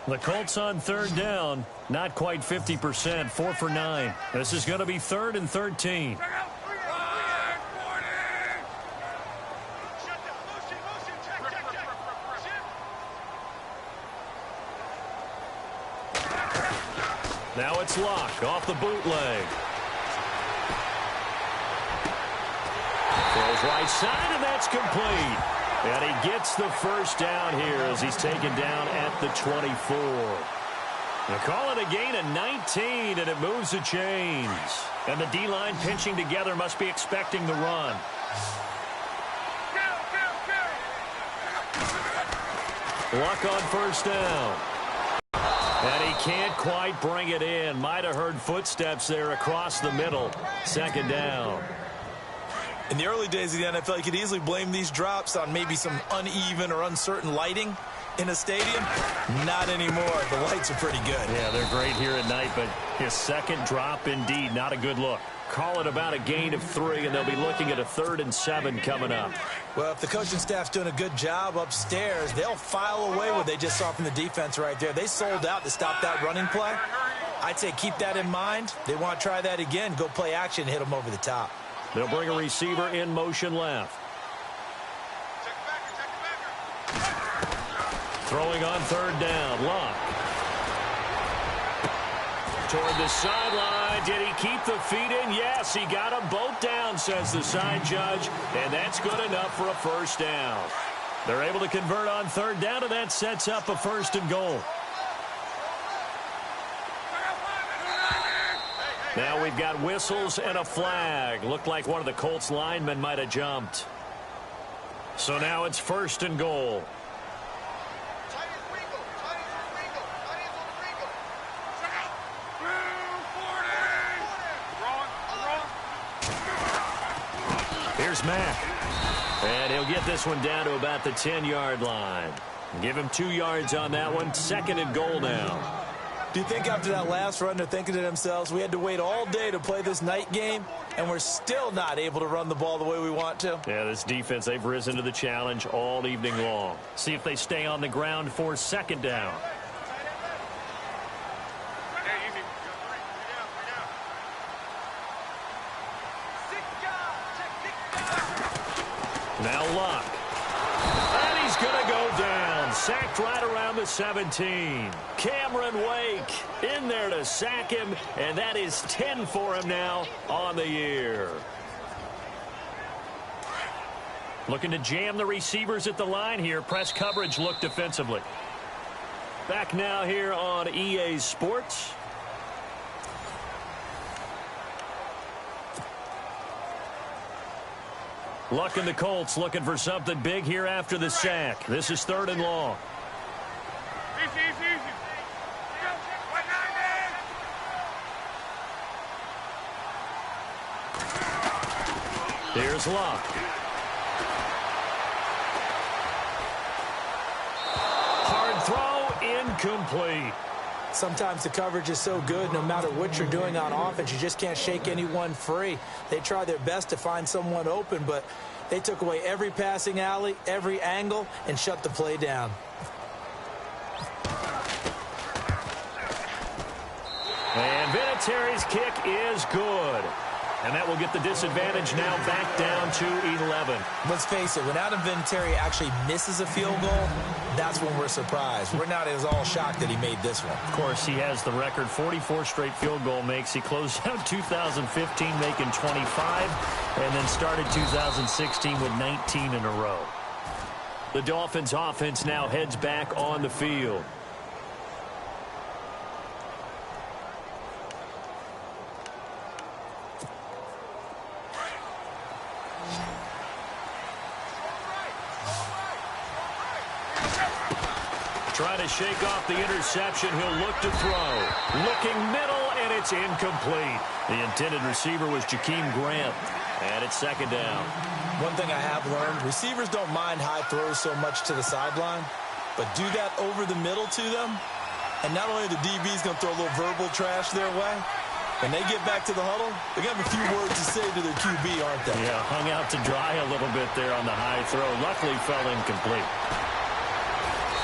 The Colts on 3rd down. Not quite 50%, 4 for 9. This is going to be 3rd and 13. Now it's Locke off the bootleg. Throws right side, and that's complete. And he gets the first down here as he's taken down at the 24. They call it a gain of 19, and it moves the chains. And the D-line pinching together must be expecting the run. Luck on 1st down. And he can't quite bring it in. Might have heard footsteps there across the middle. 2nd down. In the early days of the NFL, you could easily blame these drops on maybe some uneven or uncertain lighting in a stadium. Not anymore. The lights are pretty good. Yeah, they're great here at night, but his 2nd drop, indeed, not a good look. Call it about a gain of 3, and they'll be looking at a 3rd and 7 coming up. Well, if the coaching staff's doing a good job upstairs, they'll file away what they just saw from the defense right there. They sold out to stop that running play. I'd say keep that in mind. They want to try that again. Go play action, hit them over the top. They'll bring a receiver in motion left. Throwing on 3rd down, Locke. Toward the sideline. Did he keep the feet in? Yes, he got them both down, says the side judge. And that's good enough for a 1st down. They're able to convert on 3rd down, and that sets up a 1st and goal. Now we've got whistles and a flag. Looked like one of the Colts linemen might have jumped. So now it's 1st and goal. Here's Mack. And he'll get this one down to about the 10-yard line. Give him 2 yards on that one. 2nd and goal now. Do you think after that last run they're thinking to themselves, we had to wait all day to play this night game, and we're still not able to run the ball the way we want to? Yeah, this defense, they've risen to the challenge all evening long. See if they stay on the ground for 2nd down. Now Locke. And he's going to go down. Sacked right around the 17. Cameron Wake in there to sack him, and that is 10 for him now on the year. Looking to jam the receivers at the line here. Press coverage look defensively. Back now here on EA Sports. Luck and the Colts looking for something big here after the sack. This is 3rd and long. Here's Luck. Hard throw, incomplete. Sometimes the coverage is so good, no matter what you're doing on offense, you just can't shake anyone free. They try their best to find someone open, but they took away every passing alley, every angle, and shut the play down. And Vinatieri's kick is good. And that will get the disadvantage now back down to 11. Let's face it, when Adam Vinatieri actually misses a field goal, that's when we're surprised. We're not as all shocked that he made this one. Of course, he has the record 44 straight field goal makes. He closed out 2015 making 25 and then started 2016 with 19 in a row. The Dolphins offense now heads back on the field. Trying to shake off the interception. He'll look to throw. Looking middle, and it's incomplete. The intended receiver was Jakeem Grant. And it's second down. One thing I have learned, receivers don't mind high throws so much to the sideline, but do that over the middle to them, and not only the DB's going to throw a little verbal trash their way, when they get back to the huddle, they're going to have a few words to say to their QB, aren't they? Yeah, hung out to dry a little bit there on the high throw. Luckily fell incomplete.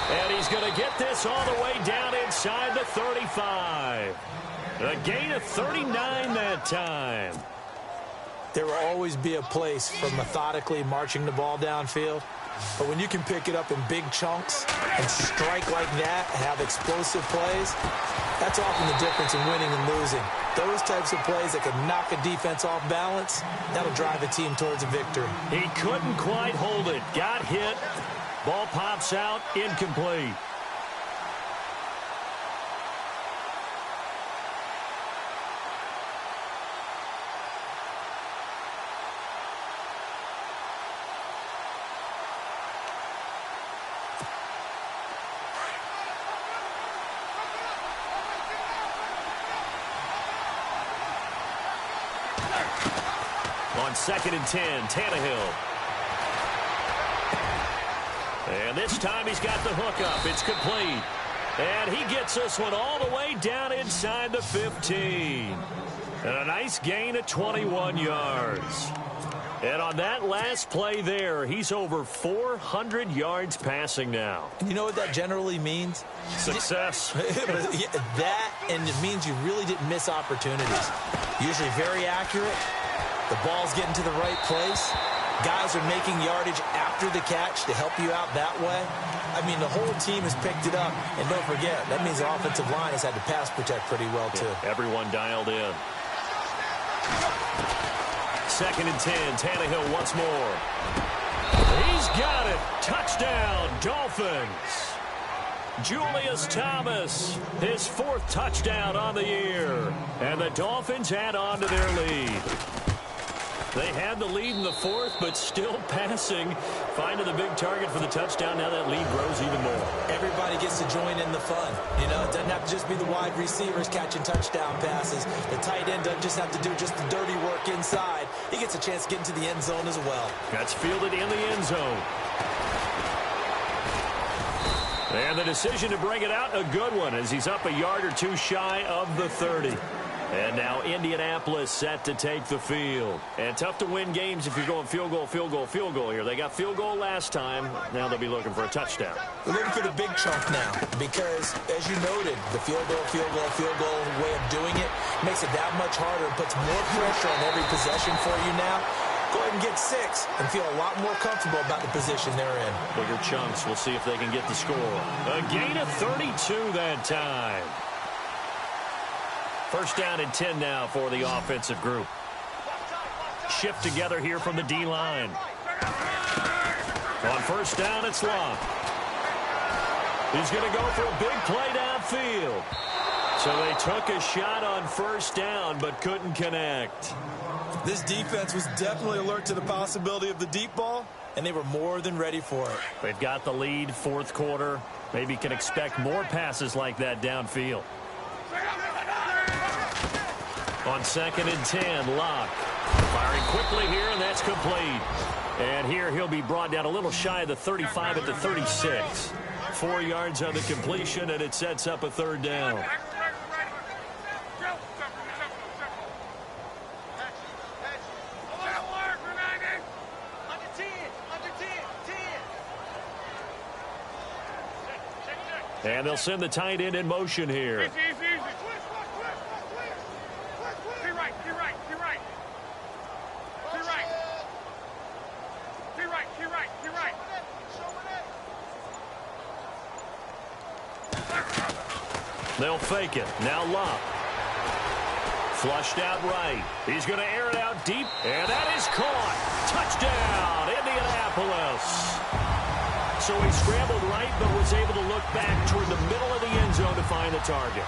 And he's going to get this all the way down inside the 35. A gain of 39 that time. There will always be a place for methodically marching the ball downfield. But when you can pick it up in big chunks and strike like that, have explosive plays, that's often the difference in winning and losing. Those types of plays that can knock a defense off balance, that'll drive a team towards a victory. He couldn't quite hold it. Got hit. Ball pops out, incomplete. On 2nd and 10, Tannehill. And this time he's got the hook up. It's complete. And he gets this one all the way down inside the 15. And a nice gain of 21 yards. And on that last play there, he's over 400 yards passing now. You know what that generally means? Success. That, and it means you really didn't miss opportunities. Usually very accurate. The ball's getting to the right place. Guys are making yardage after the catch to help you out that way. I mean, the whole team has picked it up. And don't forget, that means the offensive line has had to pass protect pretty well, too. Yeah, everyone dialed in. 2nd and 10, Tannehill once more. He's got it. Touchdown, Dolphins. Julius Thomas, his 4th touchdown on the year. And the Dolphins add on to their lead. They had the lead in the 4th, but still passing. Finding the big target for the touchdown. Now that lead grows even more. Everybody gets to join in the fun. You know, it doesn't have to just be the wide receivers catching touchdown passes. The tight end doesn't just have to do just the dirty work inside. He gets a chance to get into the end zone as well. That's fielded in the end zone. And the decision to bring it out, a good one, as he's up a yard or two shy of the 30. And now Indianapolis set to take the field. And tough to win games if you're going field goal, field goal, field goal here. They got field goal last time. Now they'll be looking for a touchdown. They're looking for the big chunk now because, as you noted, the field goal way of doing it makes it that much harder and puts more pressure on every possession for you now. Go ahead and get 6 and feel a lot more comfortable about the position they're in. Bigger chunks. We'll see if they can get the score. A gain of 32 that time. 1st down and 10 now for the offensive group. Shift together here from the D-line. On 1st down, it's Locke. He's going to go for a big play downfield. So they took a shot on 1st down, but couldn't connect. This defense was definitely alert to the possibility of the deep ball, and they were more than ready for it. They've got the lead, 4th quarter. Maybe can expect more passes like that downfield. On 2nd and 10, Locke firing quickly here, and that's complete. And here he'll be brought down a little shy of the 35 at the 36. 4 yards on the completion, and it sets up a 3rd down. And they'll send the tight end in motion here. They'll fake it. Now Love. Flushed out right. He's going to air it out deep, and that is caught. Touchdown, Indianapolis. So he scrambled right, but was able to look back toward the middle of the end zone to find the target.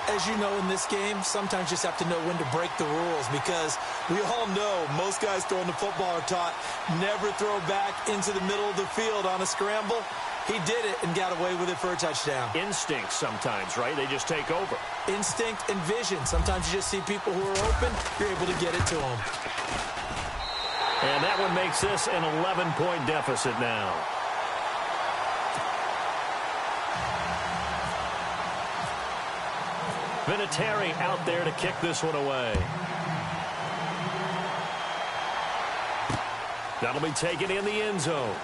As you know, in this game, sometimes you just have to know when to break the rules, because we all know most guys throwing the football are taught never throw back into the middle of the field on a scramble. He did it and got away with it for a touchdown. Instinct sometimes, right? They just take over. Instinct and vision. Sometimes you just see people who are open, you're able to get it to them. And that one makes this an 11-point deficit now. Vinatieri out there to kick this one away. That'll be taken in the end zone.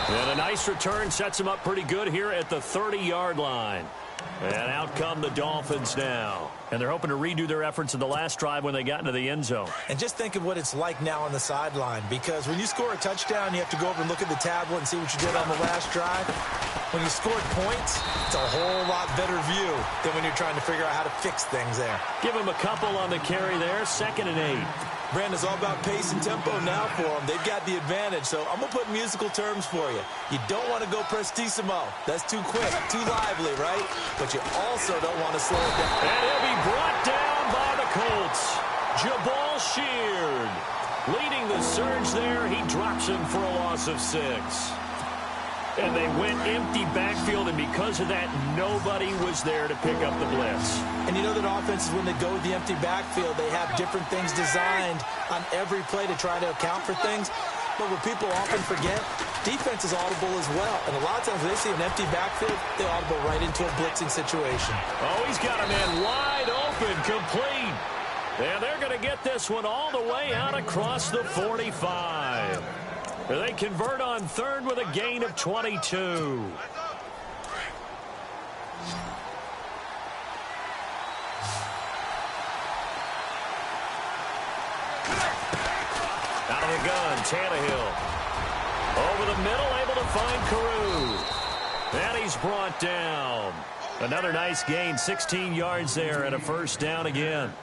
And a nice return sets him up pretty good here at the 30-yard line. And out come the Dolphins now. And they're hoping to redo their efforts in the last drive when they got into the end zone. And just think of what it's like now on the sideline, because when you score a touchdown, you have to go over and look at the tablet and see what you did on the last drive. When you scored points, it's a whole lot better view than when you're trying to figure out how to fix things there. Give him a couple on the carry there, 2nd and 8. Brandon's all about pace and tempo now for them. They've got the advantage, so I'm going to put musical terms for you. You don't want to go prestissimo. That's too quick, too lively, right? But you also don't want to slow it down. And he'll be brought down by the Colts. Jabal Sheard leading the surge there. He drops him for a loss of 6. And they went empty backfield, and because of that, nobody was there to pick up the blitz. And you know that offenses, when they go with the empty backfield, they have different things designed on every play to try to account for things. But what people often forget, defense is audible as well. And a lot of times when they see an empty backfield, they audible right into a blitzing situation. Oh, he's got a man wide open, complete. And they're going to get this one all the way out across the 45. They convert on 3rd with a gain of 22. Out of the gun, Tannehill. Over the middle, able to find Carew. And he's brought down. Another nice gain, 16 yards there, and a 1st down again.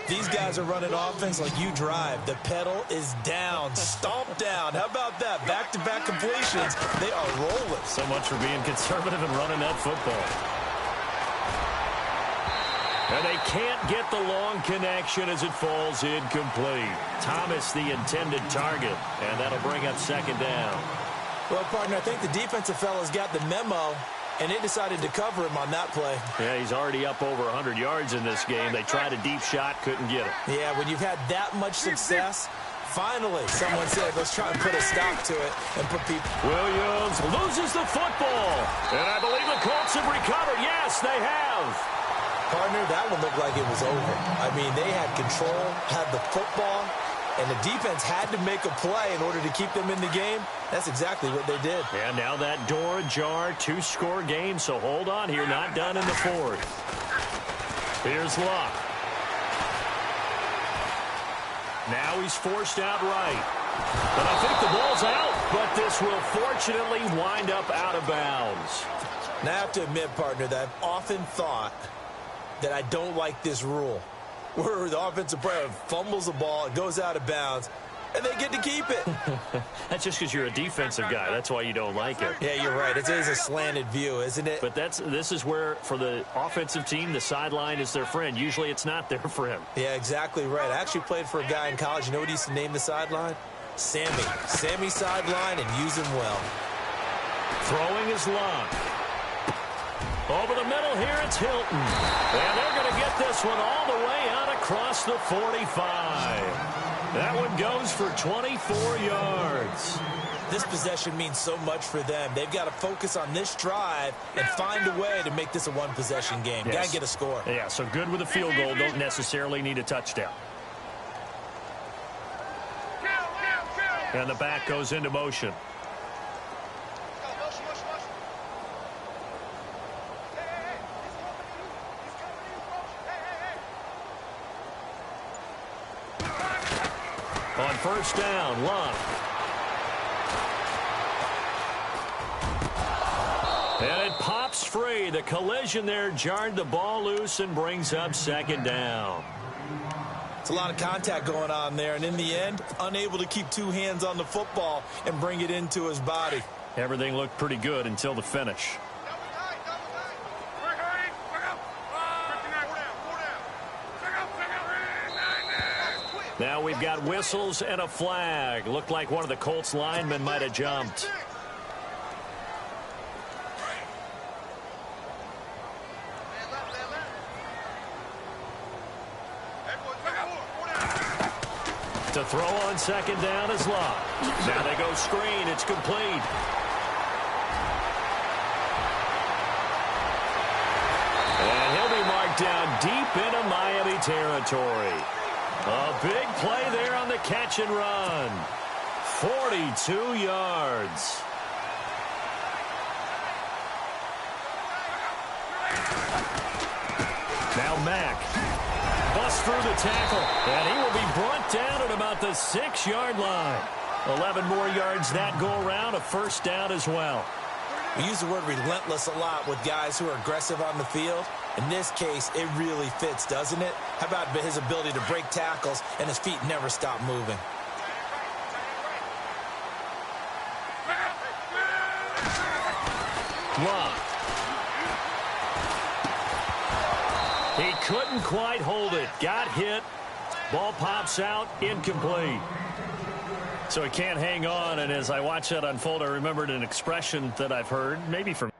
These guys are running offense like you drive. The pedal is down, stomped down. How about that? Back-to-back completions. They are rolling. So much for being conservative and running that football. And they can't get the long connection as it falls incomplete. Thomas, the intended target, and that'll bring up 2nd down. Well, partner, I think the defensive fellas got the memo, and they decided to cover him on that play. Yeah, he's already up over 100 yards in this game. They tried a deep shot, couldn't get it. Yeah, when you've had that much success, finally someone said, let's try and put a stop to it and put people. Williams loses the football. And I believe the Colts have recovered. Yes, they have. Partner, that one looked like it was over. I mean, they had control, had the football, and the defense had to make a play in order to keep them in the game. That's exactly what they did. And now that door ajar, 2-score game, so hold on here, not done in the 4th. Here's Luck. Now he's forced out right. And I think the ball's out, but this will fortunately wind up out of bounds. Now I have to admit, partner, that I've often thought that I don't like this rule, where the offensive player fumbles the ball, it goes out of bounds, and they get to keep it. That's just because you're a defensive guy. That's why you don't like it. Yeah, you're right. It is a slanted view, isn't it? But this is where, for the offensive team, the sideline is their friend. Usually it's not their friend. Yeah, exactly right. I actually played for a guy in college. You know what he used to name the sideline? Sammy. Sammy sideline, and use him well. Throwing is Long. Over the middle here, it's Hilton. And they're going to get this one all the way out across the 45. That one goes for 24 yards. This possession means so much for them. They've got to focus on this drive and find a way to make this a one-possession game. Yes. Got to get a score. Yeah, so good with a field goal. Don't necessarily need a touchdown. And the back goes into motion. On first down, Love. And it pops free. The collision there jarred the ball loose and brings up second down. It's a lot of contact going on there, and in the end, unable to keep two hands on the football and bring it into his body. Everything looked pretty good until the finish. Now we've got whistles and a flag. Looked like one of the Colts linemen might have jumped. To throw on second down is Locke. Now they go screen. It's complete. And he'll be marked down deep into Miami territory. A big play there on the catch and run. 42 yards. Now Mack. Busts through the tackle, and he will be brought down at about the 6-yard line. 11 more yards that go around, a first down as well. We use the word relentless a lot with guys who are aggressive on the field. In this case, it really fits, doesn't it? How about his ability to break tackles and his feet never stop moving? Locke. He couldn't quite hold it. Got hit. Ball pops out. Incomplete. So he can't hang on. And as I watch that unfold, I remembered an expression that I've heard, maybe from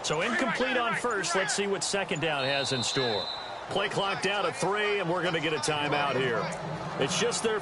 so incomplete on first. Let's see what second down has in store. Play clock down to 3, and we're going to get a timeout here. It's just their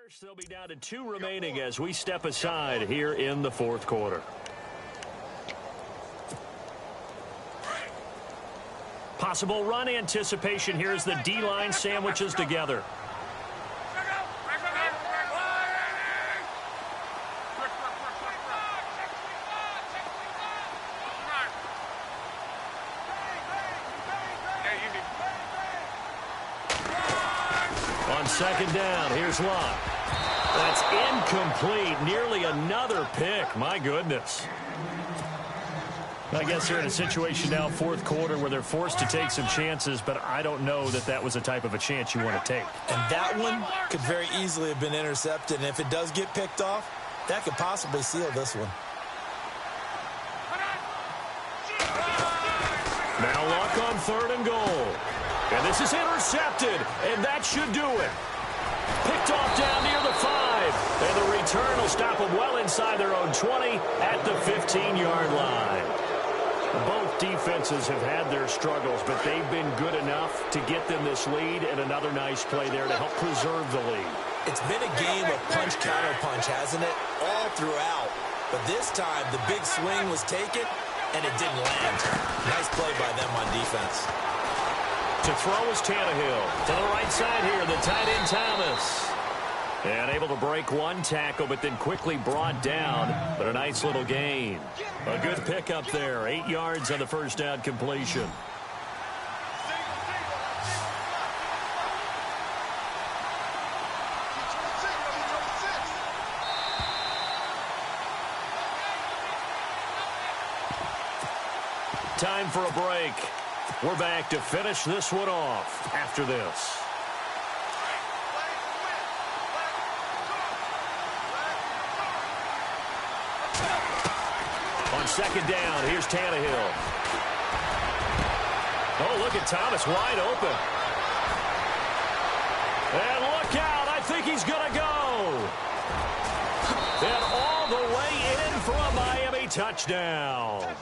First, they'll be down to 2 remaining as we step aside here in the fourth quarter. Possible run anticipation here as the D-line sandwiches together. On second down, here's Locke. That's incomplete. Nearly another pick. My goodness. I guess they're in a situation now, fourth quarter, where they're forced to take some chances, but I don't know that that was the type of a chance you want to take. And that one could very easily have been intercepted, and if it does get picked off, that could possibly seal this one. Now Luck on 3rd and goal. And this is intercepted, and that should do it. Picked off down near the 5, and the return will stop them well inside their own 20 at the 15-yard line. Both defenses have had their struggles, but they've been good enough to get them this lead, and another nice play there to help preserve the lead. It's been a game of punch-counter-punch, hasn't it? All throughout. But this time, the big swing was taken, and it didn't land. Nice play by them on defense. To throw is Tannehill. To the right side here, the tight end Thomas. And able to break one tackle, but then quickly brought down. But a nice little gain. A good pickup there. 8 yards on the first down completion. Time for a break. We're back to finish this one off after this. On second down, here's Tannehill. Oh, look at Thomas wide open. And look out, I think he's going to go. And all the way in for a Miami touchdown.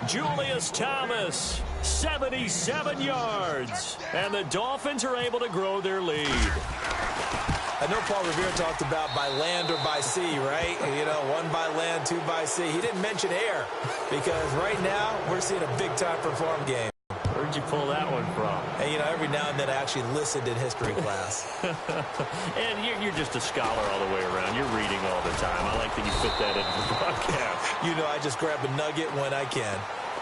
Julius Thomas, 77 yards. And the Dolphins are able to grow their lead. I know Paul Revere talked about by land or by sea, right? You know, 1 by land, 2 by sea. He didn't mention air because right now we're seeing a big-time perform game. Where'd you pull that one from? And, you know, every now and then I actually listened in history class. And you're just a scholar all the way around. You're reading all the time. I like that you fit that into the broadcast. You know, I just grab a nugget when I can.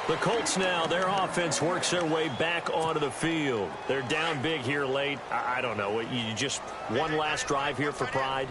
The Colts now, their offense works their way back onto the field. They're down big here late. I don't know. You just one last drive here for pride?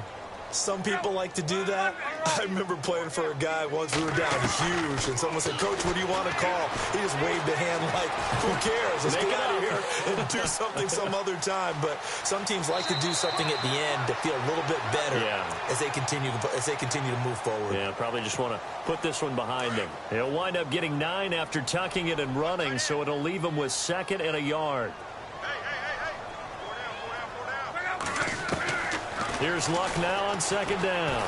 Some people like to do that. I remember playing for a guy once. We were down huge, and someone said, "Coach, what do you want to call?" He just waved a hand like, "Who cares? Let's get out of here and do something some other time." But some teams like to do something at the end to feel a little bit better as they continue to move forward. Yeah, probably just want to put this one behind them. He'll wind up getting 9 after tucking it and running, so it'll leave him with 2nd and a yard. Here's Luck now on 2nd down.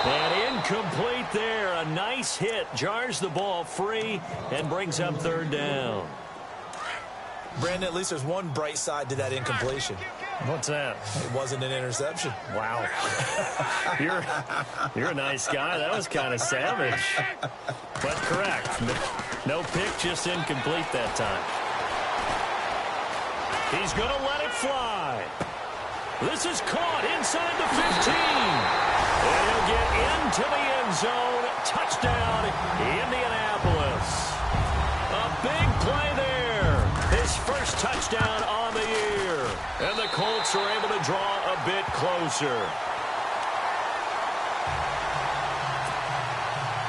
And incomplete there. A nice hit. Jars the ball free and brings up 3rd down. Brandon, at least there's one bright side to that incompletion. What's that? It wasn't an interception. Wow. You're a nice guy. That was kind of savage. But correct. No pick, just incomplete that time. He's going to let it fly. This is caught inside the 15. And he'll get into the end zone. Touchdown, Indianapolis. A big play there. His first touchdown on the year. And the Colts are able to draw a bit closer.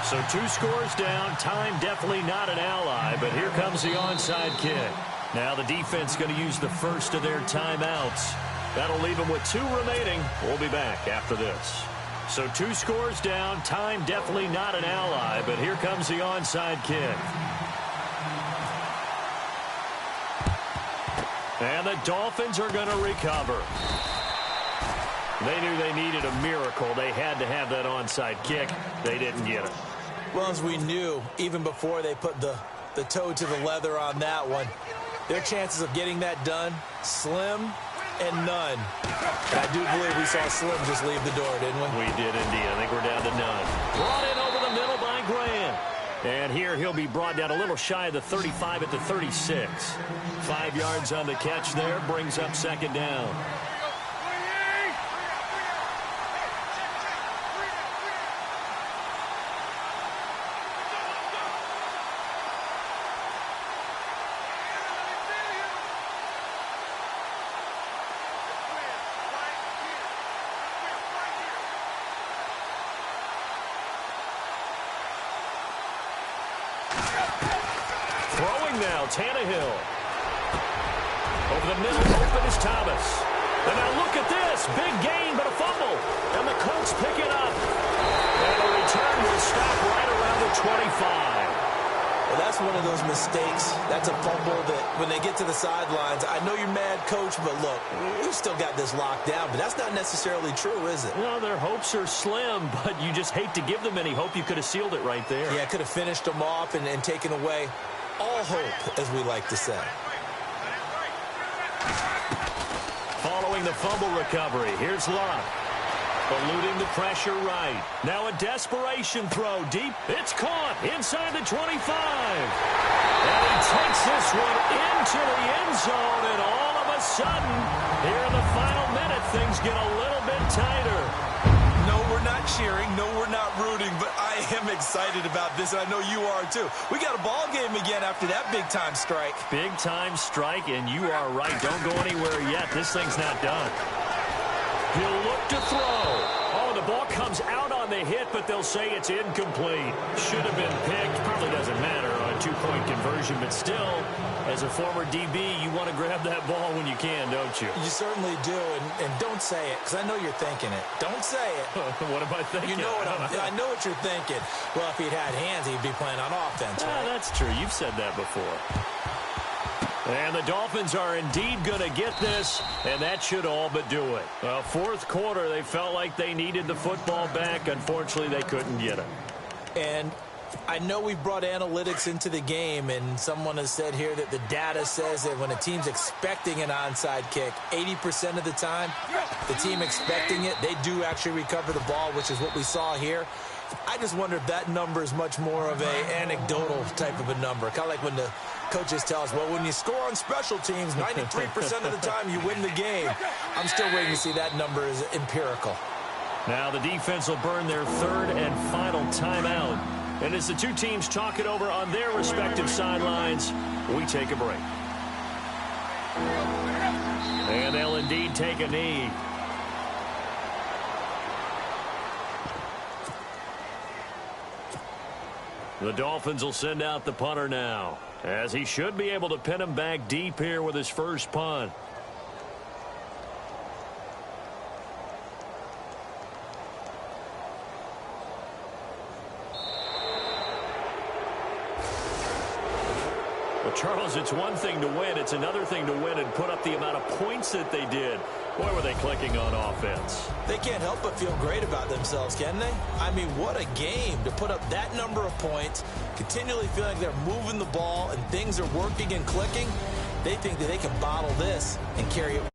So 2 scores down. Time definitely not an ally, but here comes the onside kick. Now the defense going to use the first of their timeouts. That'll leave them with 2 remaining. We'll be back after this. So 2 scores down. Time definitely not an ally, but here comes the onside kick. And the Dolphins are going to recover. They knew they needed a miracle. They had to have that onside kick. They didn't get it. Well, as we knew, even before they put the toe to the leather on that one, their chances of getting that done, slim and none. And I do believe we saw Slim just leave the door, didn't we? We did indeed. I think we're down to none. Brought in over the middle by Grant. And here he'll be brought down a little shy of the 35 at the 36. 5 yards on the catch there, brings up second down. Throwing now, Tannehill. Over the middle, open is Thomas. And now look at this. Big gain, but a fumble. And the Colts pick it up. And the return will stop right around the 25. Well, that's one of those mistakes. That's a fumble that when they get to the sidelines, I know you're mad, Coach, but look, we've still got this locked down. But that's not necessarily true, is it? Well, their hopes are slim, but you just hate to give them any hope. You could have sealed it right there. Yeah, could have finished them off and taken away all hope, as we like to say. Following the fumble recovery, here's Lott. Eluding the pressure right. Now a desperation throw deep. It's caught inside the 25. And he takes this one into the end zone, and all of a sudden, here in the final minute, things get a little bit tighter. No, we're not cheering. No, we're not rooting, but I am excited about this, and I know you are too. We got a ball game again after that big-time strike. Big-time strike, and you are right. Don't go anywhere yet. This thing's not done. He'll look to throw. Oh, the ball comes out on the hit, but they'll say it's incomplete. Should have been picked. Probably doesn't matter on a two-point conversion, but still, as a former DB, you want to grab that ball when you can, don't you? You certainly do, and don't say it, because I know you're thinking it. Don't say it. What am I thinking? You know what I know what you're thinking. Well, if he'd had hands, he'd be playing on offense, right? That's true. You've said that before. And the Dolphins are indeed going to get this, and that should all but do it. Well, fourth quarter, they felt like they needed the football back. Unfortunately, they couldn't get it. And I know we brought analytics into the game, and someone has said here that the data says that when a team's expecting an onside kick, 80% of the time, the team expecting it, they do actually recover the ball, which is what we saw here. I just wonder if that number is much more of an anecdotal type of a number. Kind of like when the coaches tell us, well, when you score on special teams, 93% of the time you win the game. I'm still waiting to see that number is empirical. Now the defense will burn their third and final timeout. And as the two teams talk it over on their respective sidelines, we take a break. And they'll indeed take a knee. The Dolphins will send out the punter now, as he should be able to pin him back deep here with his first punt. Well, Charles, it's one thing to win. It's another thing to win and put up the amount of points that they did. Boy, were they clicking on offense. They can't help but feel great about themselves, can they? I mean, what a game to put up that number of points, continually feeling like they're moving the ball and things are working and clicking. They think that they can bottle this and carry it